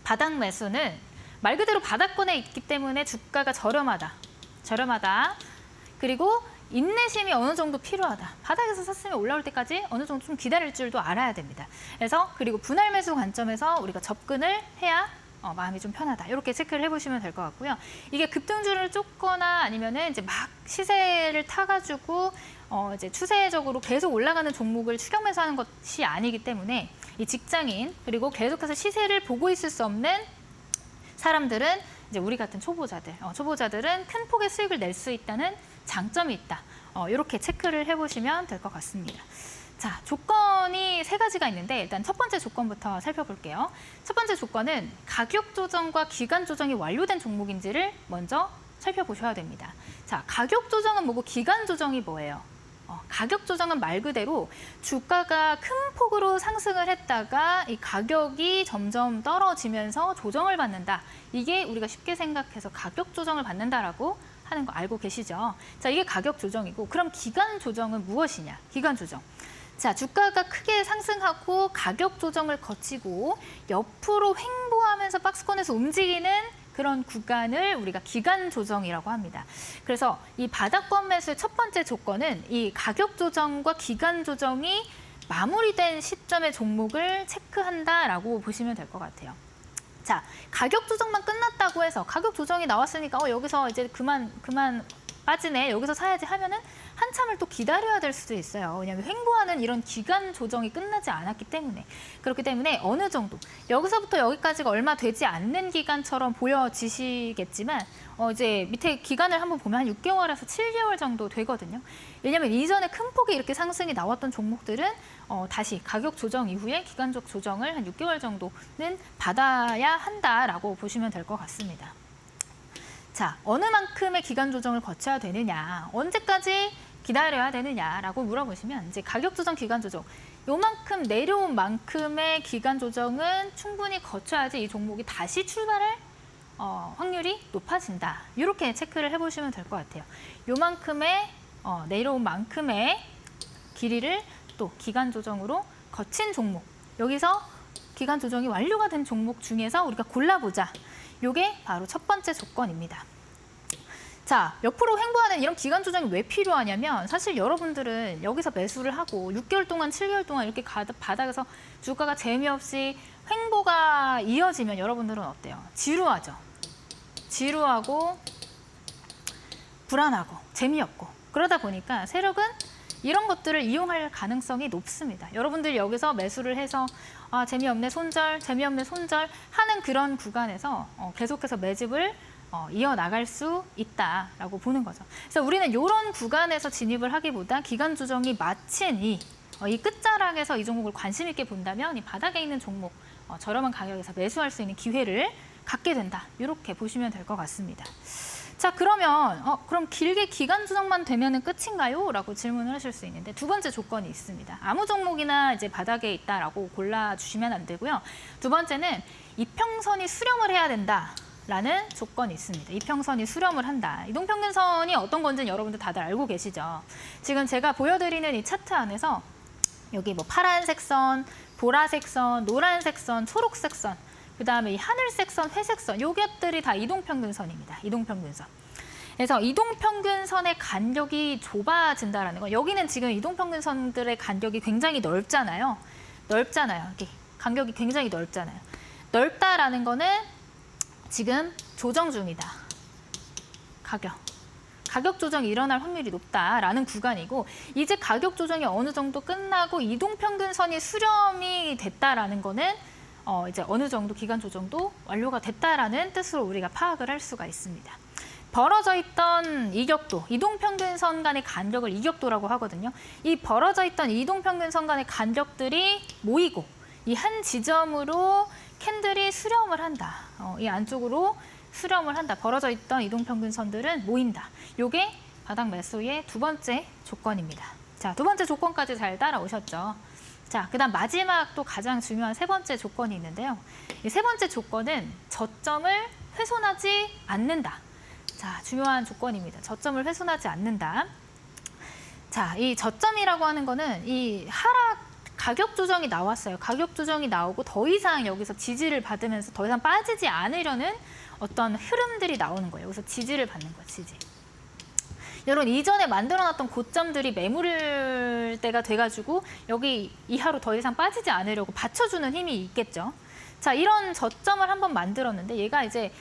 바닥 매수는 말 그대로 바닥권에 있기 때문에 주가가 저렴하다. 그리고 인내심이 어느 정도 필요하다. 바닥에서 샀으면 올라올 때까지 어느 정도 좀 기다릴 줄도 알아야 됩니다. 그래서 그리고 분할 매수 관점에서 우리가 접근을 해야 마음이 좀 편하다. 이렇게 체크를 해보시면 될 것 같고요. 이게 급등주를 쫓거나 아니면은 이제 막 시세를 타가지고 이제 추세적으로 계속 올라가는 종목을 추격 매수하는 것이 아니기 때문에 이 직장인 그리고 계속해서 시세를 보고 있을 수 없는 사람들은 이제 우리 같은 초보자들은 큰 폭의 수익을 낼 수 있다는 장점이 있다. 이렇게 체크를 해보시면 될 것 같습니다. 자, 조건이 세 가지가 있는데 일단 첫 번째 조건부터 살펴볼게요. 첫 번째 조건은 가격 조정과 기간 조정이 완료된 종목인지를 먼저 살펴보셔야 됩니다. 자, 가격 조정은 뭐고 기간 조정이 뭐예요? 가격 조정은 말 그대로 주가가 큰 폭으로 상승을 했다가 이 가격이 점점 떨어지면서 조정을 받는다. 이게 우리가 쉽게 생각해서 가격 조정을 받는다라고 하는 거 알고 계시죠? 자, 이게 가격 조정이고 그럼 기간 조정은 무엇이냐? 기간 조정. 자, 주가가 크게 상승하고 가격 조정을 거치고 옆으로 횡보하면서 박스권에서 움직이는 그런 구간을 우리가 기간 조정이라고 합니다. 그래서 이 바닥권 매수의 첫 번째 조건은 이 가격 조정과 기간 조정이 마무리된 시점의 종목을 체크한다라고 보시면 될 것 같아요. 자, 가격 조정만 끝났다고 해서 가격 조정이 나왔으니까 여기서 이제 그만 빠지네, 여기서 사야지 하면은 한참을 또 기다려야 될 수도 있어요. 왜냐하면 횡보하는 이런 기간 조정이 끝나지 않았기 때문에. 그렇기 때문에 어느 정도 여기서부터 여기까지가 얼마 되지 않는 기간처럼 보여지시겠지만 이제 밑에 기간을 한번 보면 한 6개월에서 7개월 정도 되거든요. 왜냐하면 이전에 큰 폭의 이렇게 상승이 나왔던 종목들은 다시 가격 조정 이후에 기간적 조정을 한 6개월 정도는 받아야 한다라고 보시면 될 것 같습니다. 자, 어느 만큼의 기간 조정을 거쳐야 되느냐, 언제까지 기다려야 되느냐라고 물어보시면 이제 가격 조정, 기간 조정, 요만큼 내려온 만큼의 기간 조정은 충분히 거쳐야지 이 종목이 다시 출발할 확률이 높아진다. 이렇게 체크를 해보시면 될 것 같아요. 요만큼의 내려온 만큼의 길이를 또 기간 조정으로 거친 종목, 여기서 기간 조정이 완료가 된 종목 중에서 우리가 골라보자. 요게 바로 첫 번째 조건입니다. 자, 옆으로 횡보하는 이런 기간 조정이 왜 필요하냐면 사실 여러분들은 여기서 매수를 하고 6개월 동안, 7개월 동안 이렇게 바닥에서 주가가 재미없이 횡보가 이어지면 여러분들은 어때요? 지루하죠? 지루하고 불안하고 재미없고 그러다 보니까 세력은 이런 것들을 이용할 가능성이 높습니다. 여러분들이 여기서 매수를 해서 재미없네 손절, 재미없네 손절 하는 그런 구간에서 계속해서 매집을 이어나갈 수 있다라고 보는 거죠. 그래서 우리는 이런 구간에서 진입을 하기보다 기간 조정이 마친 이 끝자락에서 이 종목을 관심 있게 본다면 이 바닥에 있는 종목 저렴한 가격에서 매수할 수 있는 기회를 갖게 된다. 이렇게 보시면 될 것 같습니다. 자, 그러면 그럼 길게 기간 조정만 되면은 끝인가요? 라고 질문을 하실 수 있는데 두 번째 조건이 있습니다. 아무 종목이나 이제 바닥에 있다라고 골라주시면 안 되고요. 두 번째는 이평선이 수렴을 해야 된다라는 조건이 있습니다. 이평선이 수렴을 한다. 이동평균선이 어떤 건지는 여러분들 다들 알고 계시죠? 지금 제가 보여드리는 이 차트 안에서 여기 뭐 파란색 선, 보라색 선, 노란색 선, 초록색 선, 그다음에 이 하늘색 선, 회색 선, 요것들이 다 이동평균선입니다. 이동평균선. 그래서 이동평균선의 간격이 좁아진다라는 거. 여기는 지금 이동평균선들의 간격이 굉장히 넓잖아요. 이렇게 간격이 굉장히 넓잖아요. 넓다라는 거는 지금 조정 중이다. 가격 조정이 일어날 확률이 높다라는 구간이고 이제 가격 조정이 어느 정도 끝나고 이동평균선이 수렴이 됐다라는 거는 이제 어느 정도 기간 조정도 완료가 됐다라는 뜻으로 우리가 파악을 할 수가 있습니다. 벌어져 있던 이격도, 이동평균선 간의 간격을 이격도라고 하거든요. 이 벌어져 있던 이동평균선 간의 간격들이 모이고 이 한 지점으로 캔들이 수렴을 한다. 이 안쪽으로 수렴을 한다. 벌어져 있던 이동평균선들은 모인다. 이게 바닥 매수의 두 번째 조건입니다. 자, 두 번째 조건까지 잘 따라오셨죠? 자, 그다음 마지막 또 가장 중요한 세 번째 조건이 있는데요. 이 세 번째 조건은 저점을 훼손하지 않는다. 자, 중요한 조건입니다. 저점을 훼손하지 않는다. 자, 이 저점이라고 하는 거는 이 하락 가격 조정이 나왔어요. 가격 조정이 나오고 더 이상 여기서 지지를 받으면서 더 이상 빠지지 않으려는 어떤 흐름들이 나오는 거예요. 여기서 지지를 받는 거예요. 지지. 여러분 이전에 만들어놨던 고점들이 매물 때가 돼가지고 여기 이하로 더 이상 빠지지 않으려고 받쳐주는 힘이 있겠죠. 자, 이런 저점을 한번 만들었는데 얘가 이제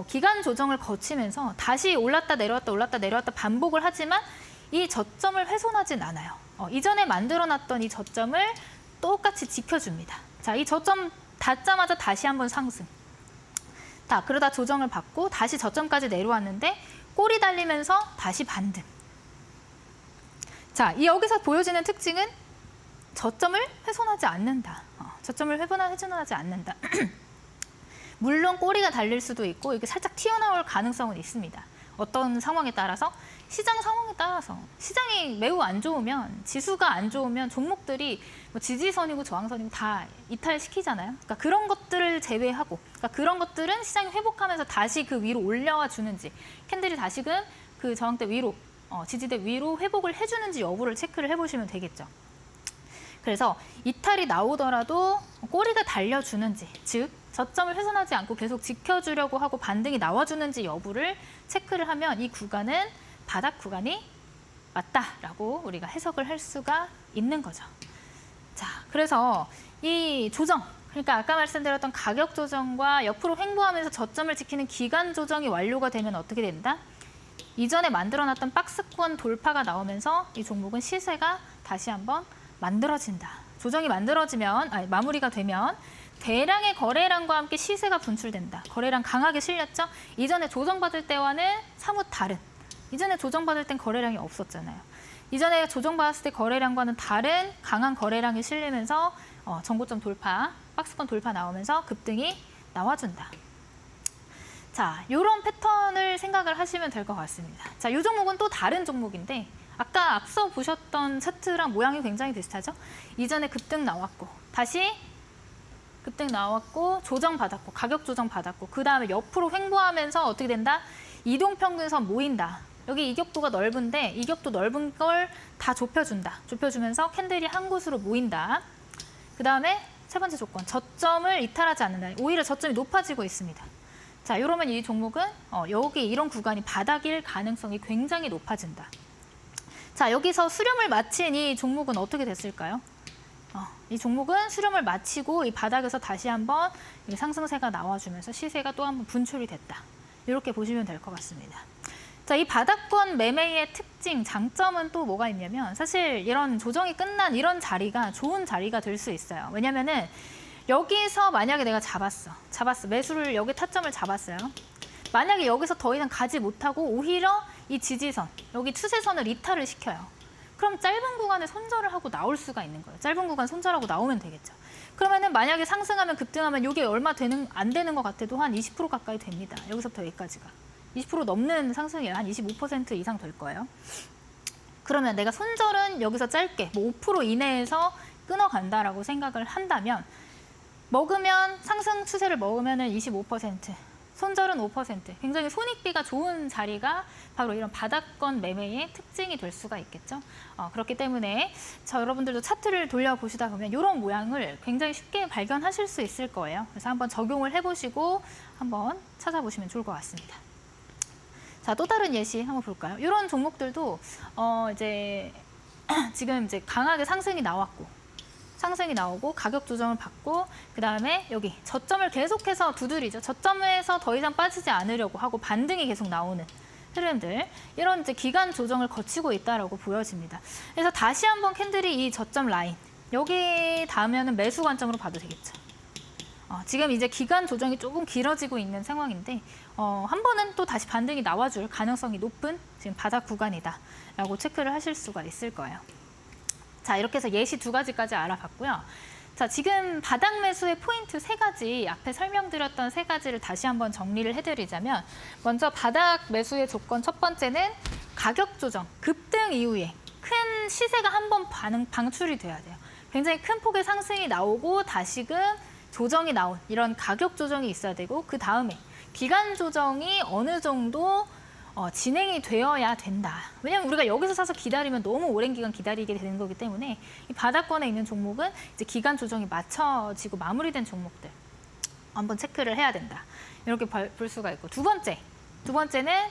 기간 조정을 거치면서 다시 올랐다 내려왔다 반복을 하지만 이 저점을 훼손하진 않아요. 이전에 만들어놨던 이 저점을 똑같이 지켜줍니다. 자, 이 저점 닿자마자 다시 한번 상승. 자, 그러다 조정을 받고 다시 저점까지 내려왔는데 꼬리 달리면서 다시 반등. 자, 여기서 보여지는 특징은 저점을 훼손하지 않는다. 저점을 훼손하지 않는다. 물론 꼬리가 달릴 수도 있고 이렇게 살짝 튀어나올 가능성은 있습니다. 어떤 상황에 따라서? 시장 상황에 따라서. 시장이 매우 안 좋으면, 지수가 안 좋으면 종목들이 뭐 지지선이고 저항선이고 다 이탈시키잖아요. 그러니까 그런 것들을 제외하고, 그러니까 그런 것들은 시장이 회복하면서 다시 그 위로 올라와 주는지, 캔들이 다시금 그 저항대 위로, 지지대 위로 회복을 해주는지 여부를 체크를 해보시면 되겠죠. 그래서 이탈이 나오더라도 꼬리가 달려주는지, 즉 저점을 훼손하지 않고 계속 지켜주려고 하고 반등이 나와주는지 여부를 체크를 하면 이 구간은 바닥 구간이 맞다라고 우리가 해석을 할 수가 있는 거죠. 자, 그래서 이 조정, 그러니까 아까 말씀드렸던 가격 조정과 옆으로 횡보하면서 저점을 지키는 기간 조정이 완료가 되면 어떻게 된다? 이전에 만들어놨던 박스권 돌파가 나오면서 이 종목은 시세가 다시 한번 만들어진다. 조정이 만들어지면, 마무리가 되면 대량의 거래량과 함께 시세가 분출된다. 거래량 강하게 실렸죠? 이전에 조정받을 때와는 사뭇 다른. 이전에 조정받을 땐 거래량이 없었잖아요. 이전에 조정받았을 때 거래량과는 다른 강한 거래량이 실리면서 전고점 돌파, 박스권 돌파 나오면서 급등이 나와준다. 자, 이런 패턴을 생각을 하시면 될 것 같습니다. 자, 이 종목은 또 다른 종목인데 아까 앞서 보셨던 차트랑 모양이 굉장히 비슷하죠? 이전에 급등 나왔고 다시 급등 나왔고 조정받았고 가격 조정받았고 그 다음에 옆으로 횡보하면서 어떻게 된다? 이동평균선 모인다. 여기 이격도가 넓은데 이격도 넓은 걸 다 좁혀준다. 좁혀주면서 캔들이 한 곳으로 모인다. 그 다음에 세 번째 조건, 저점을 이탈하지 않는다. 오히려 저점이 높아지고 있습니다. 자, 이러면 이 종목은 여기 이런 구간이 바닥일 가능성이 굉장히 높아진다. 자, 여기서 수렴을 마친 이 종목은 어떻게 됐을까요? 이 종목은 수렴을 마치고 이 바닥에서 다시 한번 상승세가 나와주면서 시세가 또 한번 분출이 됐다. 이렇게 보시면 될 것 같습니다. 자, 이 바닥권 매매의 특징, 장점은 또 뭐가 있냐면 사실 이런 조정이 끝난 이런 자리가 좋은 자리가 될 수 있어요. 왜냐면은 여기서 만약에 내가 잡았어. 매수를 여기 타점을 잡았어요. 만약에 여기서 더 이상 가지 못하고 오히려 이 지지선, 여기 추세선을 이탈을 시켜요. 그럼 짧은 구간에 손절을 하고 나올 수가 있는 거예요. 짧은 구간 손절하고 나오면 되겠죠. 그러면은 만약에 상승하면 급등하면 이게 얼마 안 되는 것 같아도 한 20% 가까이 됩니다. 여기서부터 여기까지가. 20% 넘는 상승이에요. 한 25% 이상 될 거예요. 그러면 내가 손절은 여기서 짧게 뭐 5% 이내에서 끊어간다라고 생각을 한다면 먹으면 상승 추세를 먹으면은 25%, 손절은 5%. 굉장히 손익비가 좋은 자리가 바로 이런 바닥권 매매의 특징이 될 수가 있겠죠. 그렇기 때문에 여러분들도 차트를 돌려보시다 보면 이런 모양을 굉장히 쉽게 발견하실 수 있을 거예요. 그래서 한번 적용을 해보시고 한번 찾아보시면 좋을 것 같습니다. 자, 또 다른 예시 한번 볼까요? 이런 종목들도 이제 지금 이제 강하게 상승이 나오고 가격 조정을 받고 그 다음에 여기 저점을 계속해서 두드리죠. 저점에서 더 이상 빠지지 않으려고 하고 반등이 계속 나오는 흐름들, 이런 이제 기간 조정을 거치고 있다라고 보여집니다. 그래서 다시 한번 캔들이 이 저점 라인 여기 닿으면 매수 관점으로 봐도 되겠죠. 지금 이제 기간 조정이 조금 길어지고 있는 상황인데 한 번은 또 다시 반등이 나와줄 가능성이 높은 지금 바닥 구간이다라고 체크를 하실 수가 있을 거예요. 자, 이렇게 해서 예시 2가지까지 알아봤고요. 자, 지금 바닥 매수의 포인트 3가지, 앞에 설명드렸던 3가지를 다시 한번 정리를 해드리자면 먼저 바닥 매수의 조건 첫 번째는 가격 조정, 급등 이후에 큰 시세가 한번 방출이 돼야 돼요. 굉장히 큰 폭의 상승이 나오고 다시금 조정이 나온 이런 가격 조정이 있어야 되고 그 다음에 기간 조정이 어느 정도 진행이 되어야 된다. 왜냐하면 우리가 여기서 사서 기다리면 너무 오랜 기간 기다리게 되는 거기 때문에 이 바닥권에 있는 종목은 이제 기간 조정이 맞춰지고 마무리된 종목들 한번 체크를 해야 된다. 이렇게 볼 수가 있고 두 번째는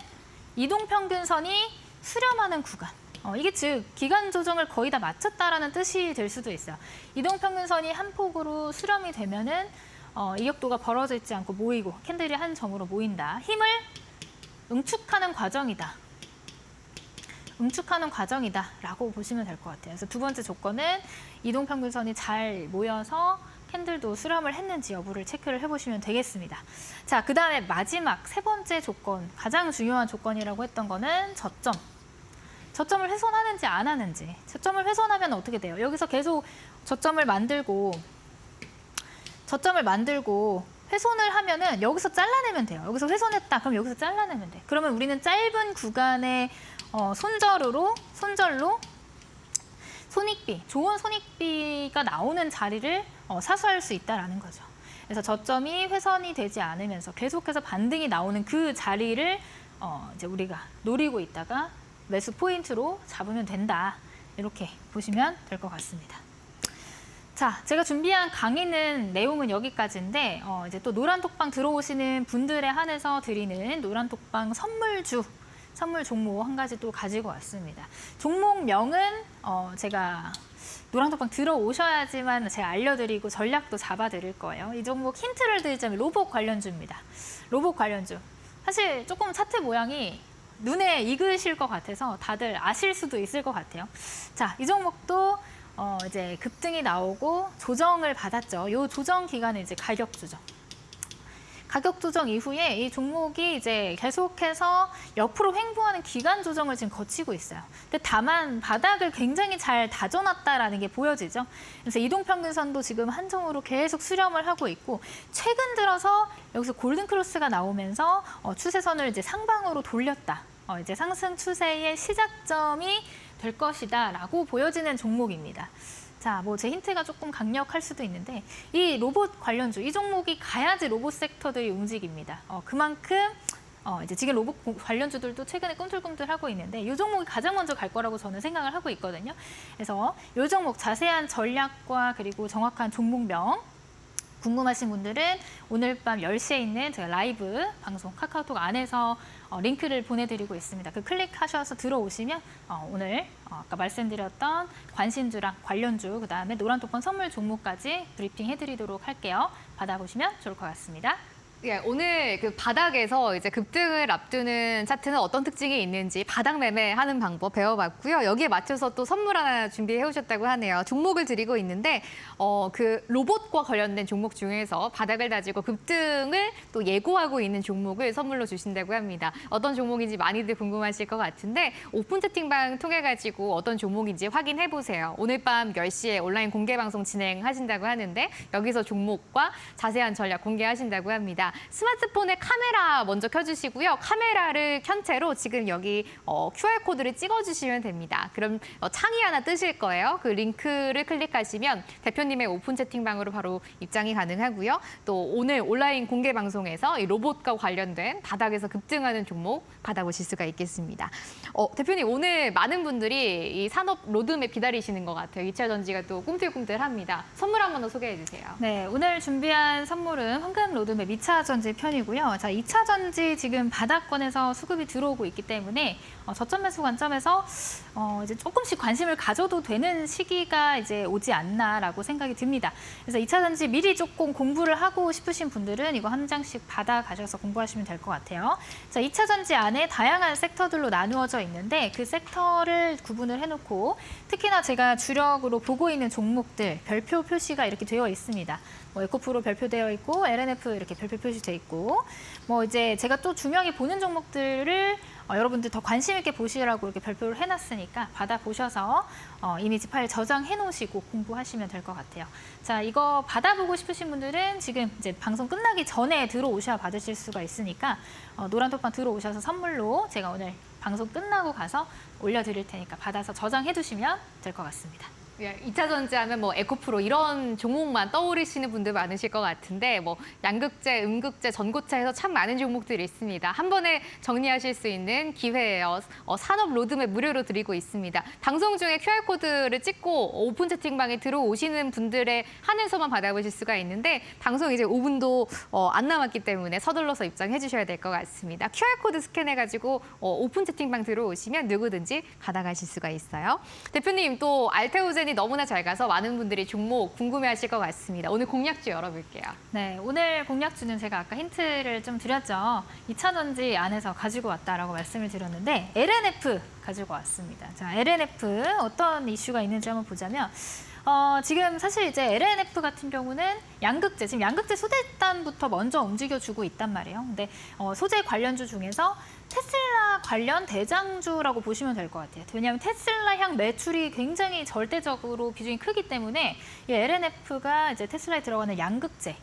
이동평균선이 수렴하는 구간. 이게 즉 기간 조정을 거의 다 마쳤다라는 뜻이 될 수도 있어요. 이동평균선이 한 폭으로 수렴이 되면은 이격도가 벌어져 있지 않고 모이고 캔들이 한 점으로 모인다. 힘을 응축하는 과정이다라고 보시면 될 것 같아요. 그래서 두 번째 조건은 이동평균선이 잘 모여서 캔들도 수렴을 했는지 여부를 체크를 해보시면 되겠습니다. 자, 그 다음에 마지막 세 번째 조건, 가장 중요한 조건이라고 했던 거는 저점을 훼손하는지 안 하는지. 저점을 훼손하면 어떻게 돼요? 여기서 계속 저점을 만들고 훼손을 하면은 여기서 잘라내면 돼요. 여기서 훼손했다. 그럼 여기서 잘라내면 돼. 그러면 우리는 짧은 구간의 손절로 손익비, 좋은 손익비가 나오는 자리를 사수할 수 있다라는 거죠. 그래서 저점이 훼손이 되지 않으면서 계속해서 반등이 나오는 그 자리를 이제 우리가 노리고 있다가 매수 포인트로 잡으면 된다. 이렇게 보시면 될 것 같습니다. 자, 제가 준비한 강의는 내용은 여기까지인데 이제 또 노란톡방 들어오시는 분들에 한해서 드리는 노란톡방 선물 종목 한 가지 또 가지고 왔습니다. 종목명은 제가 노란톡방 들어오셔야지만 제가 알려드리고 전략도 잡아드릴 거예요. 이 종목 힌트를 드리자면 로봇 관련주입니다. 로봇 관련주. 사실 조금 차트 모양이 눈에 익으실 것 같아서 다들 아실 수도 있을 것 같아요. 자, 이 종목도 이제 급등이 나오고 조정을 받았죠. 이 조정 기간은 이제 가격 조정. 가격 조정 이후에 이 종목이 이제 계속해서 옆으로 횡보하는 기간 조정을 지금 거치고 있어요. 근데 다만 바닥을 굉장히 잘 다져놨다라는 게 보여지죠. 그래서 이동평균선도 지금 한정으로 계속 수렴을 하고 있고 최근 들어서 여기서 골든크로스가 나오면서 추세선을 이제 상방으로 돌렸다. 이제 상승 추세의 시작점이 될 것이다라고 보여지는 종목입니다. 자, 뭐 제 힌트가 조금 강력할 수도 있는데 이 로봇 관련주, 이 종목이 가야지 로봇 섹터들이 움직입니다. 그만큼 이제 지금 로봇 관련주들도 최근에 꿈틀꿈틀하고 있는데 이 종목이 가장 먼저 갈 거라고 저는 생각을 하고 있거든요. 그래서 이 종목 자세한 전략과 그리고 정확한 종목명 궁금하신 분들은 오늘 밤 10시에 있는 제가 라이브 방송 카카오톡 안에서 링크를 보내드리고 있습니다. 그 클릭하셔서 들어오시면 오늘 아까 말씀드렸던 관심주랑 관련주, 그다음에 노란톡방 선물 종목까지 브리핑 해드리도록 할게요. 받아보시면 좋을 것 같습니다. 예, 오늘 그 바닥에서 이제 급등을 앞두는 차트는 어떤 특징이 있는지 바닥 매매하는 방법 배워봤고요. 여기에 맞춰서 또 선물 하나 준비해 오셨다고 하네요. 종목을 드리고 있는데 그 로봇과 관련된 종목 중에서 바닥을 다지고 급등을 또 예고하고 있는 종목을 선물로 주신다고 합니다. 어떤 종목인지 많이들 궁금하실 것 같은데 오픈 채팅방 통해 가지고 어떤 종목인지 확인해 보세요. 오늘 밤 10시에 온라인 공개 방송 진행하신다고 하는데 여기서 종목과 자세한 전략 공개하신다고 합니다. 스마트폰에 카메라 먼저 켜주시고요. 카메라를 켠 채로 지금 여기 QR코드를 찍어주시면 됩니다. 그럼 창이 하나 뜨실 거예요. 그 링크를 클릭하시면 대표님의 오픈 채팅방으로 바로 입장이 가능하고요. 또 오늘 온라인 공개 방송에서 이 로봇과 관련된 바닥에서 급등하는 종목 받아보실 수가 있겠습니다. 대표님, 오늘 많은 분들이 이 산업 로드맵 기다리시는 것 같아요. 2차 전지가 또 꿈틀꿈틀합니다. 선물 한 번 더 소개해 주세요. 네, 오늘 준비한 선물은 황금 로드맵 2차 전지 편이고요. 자, 2차 전지 지금 바닥권에서 수급이 들어오고 있기 때문에 저점 매수 관점에서 이제 조금씩 관심을 가져도 되는 시기가 이제 오지 않나라고 생각이 듭니다. 그래서 2차 전지 미리 조금 공부를 하고 싶으신 분들은 이거 한 장씩 받아 가셔서 공부하시면 될 것 같아요. 자, 2차 전지 안에 다양한 섹터들로 나누어져 있는데 그 섹터를 구분을 해놓고 특히나 제가 주력으로 보고 있는 종목들 별표 표시가 이렇게 되어 있습니다. 뭐 에코프로 별표되어 있고 LNF 이렇게 별표 표시되어 있고 뭐 이제 제가 또 중요하게 보는 종목들을 여러분들 더 관심 있게 보시라고 이렇게 별표를 해놨으니까 받아보셔서 이미지 파일 저장해 놓으시고 공부하시면 될 것 같아요. 자, 이거 받아보고 싶으신 분들은 지금 이제 방송 끝나기 전에 들어오셔야 받으실 수가 있으니까 노란톡방 들어오셔서 선물로 제가 오늘 방송 끝나고 가서 올려드릴 테니까 받아서 저장해 두시면 될 것 같습니다. 예, 2차 전지 하면 뭐 에코프로 이런 종목만 떠오르시는 분들 많으실 것 같은데 뭐 양극재, 음극재, 전고체 해서 참 많은 종목들이 있습니다. 한 번에 정리하실 수 있는 기회예요. 산업 로드맵 무료로 드리고 있습니다. 방송 중에 QR코드를 찍고 오픈 채팅방에 들어오시는 분들에 한해서만 받아보실 수가 있는데 방송 이제 5분도 안 남았기 때문에 서둘러서 입장해 주셔야 될 것 같습니다. QR코드 스캔해가지고 오픈 채팅방 들어오시면 누구든지 받아가실 수가 있어요. 대표님, 또 알테오젠 이 너무나 잘 가서 많은 분들이 종목 궁금해하실 것 같습니다. 오늘 공략주 열어볼게요. 네, 오늘 공략주는 제가 아까 힌트를 좀 드렸죠. 2차 전지 안에서 가지고 왔다라고 말씀을 드렸는데 LNF 가지고 왔습니다. 자, LNF 어떤 이슈가 있는지 한번 보자면 지금 사실 이제 LNF 같은 경우는 양극재, 지금 양극재 소재단부터 먼저 움직여주고 있단 말이에요. 근데 소재 관련주 중에서 테슬라 관련 대장주라고 보시면 될 것 같아요. 왜냐하면 테슬라 향 매출이 굉장히 절대적으로 비중이 크기 때문에 이 LNF가 이제 테슬라에 들어가는 양극재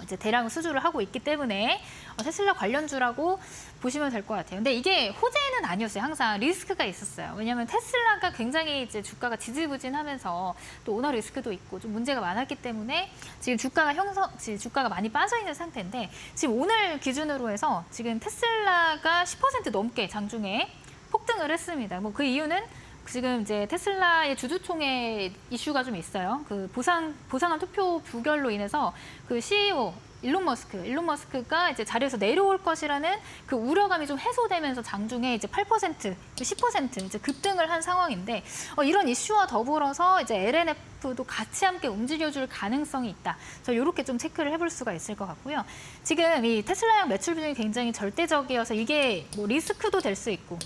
이제 대량 수주를 하고 있기 때문에 테슬라 관련주라고 보시면 될 것 같아요. 근데 이게 호재는 아니었어요. 항상 리스크가 있었어요. 왜냐하면 테슬라가 굉장히 이제 주가가 지지부진하면서 또 오너 리스크도 있고 좀 문제가 많았기 때문에 지금 주가가 많이 빠져 있는 상태인데 지금 오늘 기준으로 해서 지금 테슬라가 10% 넘게 장중에 폭등을 했습니다. 뭐 그 이유는 지금 이제 테슬라의 주주총회 이슈가 좀 있어요. 그 보상한 투표 부결로 인해서 그 CEO 일론 머스크가 이제 자리에서 내려올 것이라는 그 우려감이 좀 해소되면서 장중에 이제 8%, 10% 이제 급등을 한 상황인데 이런 이슈와 더불어서 이제 LNF도 같이 함께 움직여줄 가능성이 있다. 그래서 이렇게 좀 체크를 해볼 수가 있을 것 같고요. 지금 이 테슬라형 매출 비중이 굉장히 절대적이어서 이게 뭐 리스크도 될 수 있고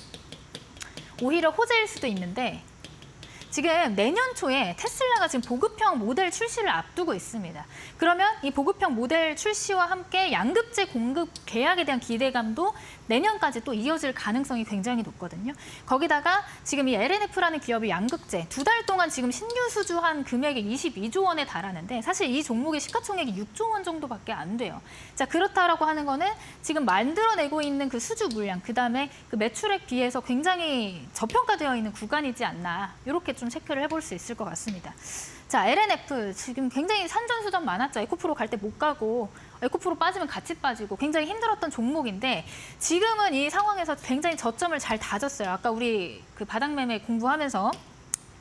오히려 호재일 수도 있는데 지금 내년 초에 테슬라가 지금 보급형 모델 출시를 앞두고 있습니다. 그러면 이 보급형 모델 출시와 함께 양급제 공급 계약에 대한 기대감도 내년까지 또 이어질 가능성이 굉장히 높거든요. 거기다가 지금 이 LNF라는 기업이 양급제 2달 동안 지금 신규 수주한 금액이 22조 원에 달하는데 사실 이 종목의 시가총액이 6조 원 정도밖에 안 돼요. 자, 그렇다라고 하는 거는 지금 만들어내고 있는 그 수주 물량, 그다음에 그 매출액 비해서 굉장히 저평가되어 있는 구간이지 않나. 이렇게 좀 체크를 해볼 수 있을 것 같습니다. 자, LNF 지금 굉장히 산전수전 많았죠. 에코프로 갈 때 못 가고 에코프로 빠지면 같이 빠지고 굉장히 힘들었던 종목인데 지금은 이 상황에서 굉장히 저점을 잘 다졌어요. 아까 우리 그 바닥 매매 공부하면서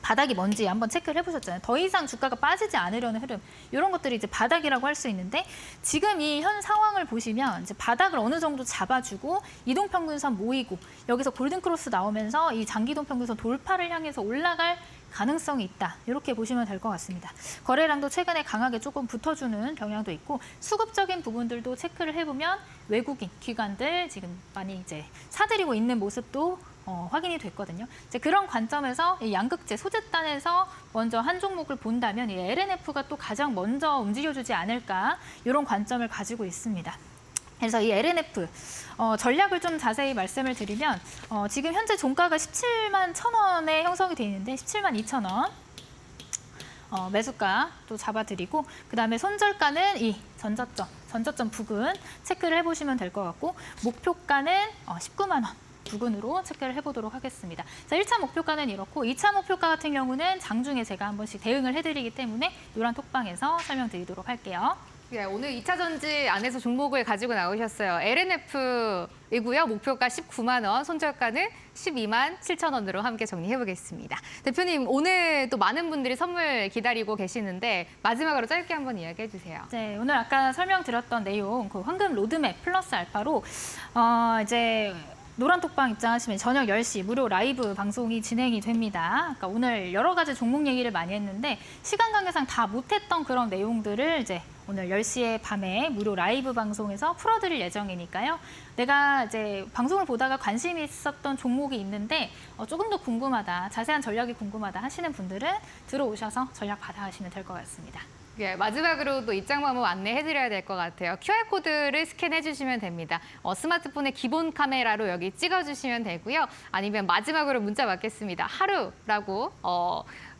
바닥이 뭔지 한번 체크를 해보셨잖아요. 더 이상 주가가 빠지지 않으려는 흐름, 이런 것들이 이제 바닥이라고 할 수 있는데 지금 이 현 상황을 보시면 이제 바닥을 어느 정도 잡아주고 이동평균선 모이고 여기서 골든크로스 나오면서 이 장기이동평균선 돌파를 향해서 올라갈 가능성이 있다. 이렇게 보시면 될 것 같습니다. 거래량도 최근에 강하게 조금 붙어주는 경향도 있고 수급적인 부분들도 체크를 해보면 외국인, 기관들 지금 많이 이제 사들이고 있는 모습도 확인이 됐거든요. 이제 그런 관점에서 이 양극재 소재단에서 먼저 한 종목을 본다면 이 LNF가 또 가장 먼저 움직여주지 않을까 이런 관점을 가지고 있습니다. 그래서 이 LNF 전략을 좀 자세히 말씀을 드리면 지금 현재 종가가 17만 1,000원에 형성이 되어 있는데 17만 2,000원 매수가 또 잡아드리고 그다음에 손절가는 이 전저점 부근 체크를 해보시면 될 것 같고 목표가는 19만 원. 부근으로 체크를 해보도록 하겠습니다. 자, 1차 목표가는 이렇고 2차 목표가 같은 경우는 장중에 제가 한 번씩 대응을 해드리기 때문에 노란 톡방에서 설명드리도록 할게요. 네, 오늘 2차 전지 안에서 종목을 가지고 나오셨어요. LNF이고요. 목표가 19만 원, 손절가는 12만 7천 원으로 함께 정리해보겠습니다. 대표님, 오늘 또 많은 분들이 선물 기다리고 계시는데 마지막으로 짧게 한번 이야기해 주세요. 네, 오늘 아까 설명드렸던 내용, 그 황금 로드맵 플러스 알파로 이제 노란톡방 입장하시면 저녁 10시 무료 라이브 방송이 진행이 됩니다. 그러니까 오늘 여러 가지 종목 얘기를 많이 했는데 시간 관계상 다 못했던 그런 내용들을 이제 오늘 10시에 밤에 무료 라이브 방송에서 풀어드릴 예정이니까요. 내가 이제 방송을 보다가 관심이 있었던 종목이 있는데 조금 더 궁금하다, 자세한 전략이 궁금하다 하시는 분들은 들어오셔서 전략 받아가시면 될 것 같습니다. 예, 마지막으로 또 입장 방법 안내해드려야 될 것 같아요. QR코드를 스캔해주시면 됩니다. 스마트폰의 기본 카메라로 여기 찍어주시면 되고요. 아니면 마지막으로 문자 받겠습니다. 하루라고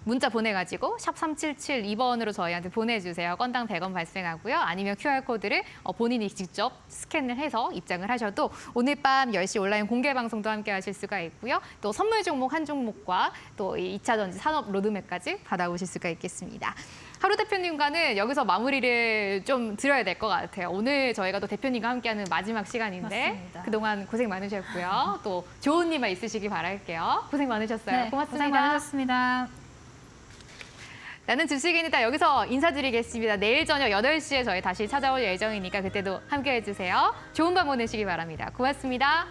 문자 보내가지고 샵 3772번으로 저희한테 보내주세요. 건당 100원 발생하고요. 아니면 QR코드를 본인이 직접 스캔을 해서 입장을 하셔도 오늘 밤 10시 온라인 공개 방송도 함께 하실 수가 있고요. 또 선물 종목 한 종목과 또 이 2차 전지 산업 로드맵까지 받아오실 수가 있겠습니다. 하루 대표님과는 여기서 마무리를 좀 드려야 될 것 같아요. 오늘 저희가 또 대표님과 함께하는 마지막 시간인데 맞습니다. 그동안 고생 많으셨고요. 또 좋은 일만 있으시기 바랄게요. 고생 많으셨어요. 네, 고맙습니다. 고생 많으셨습니다. 나는 주식인이다. 여기서 인사드리겠습니다. 내일 저녁 8시에 저희 다시 찾아올 예정이니까 그때도 함께해 주세요. 좋은 밤 보내시기 바랍니다. 고맙습니다.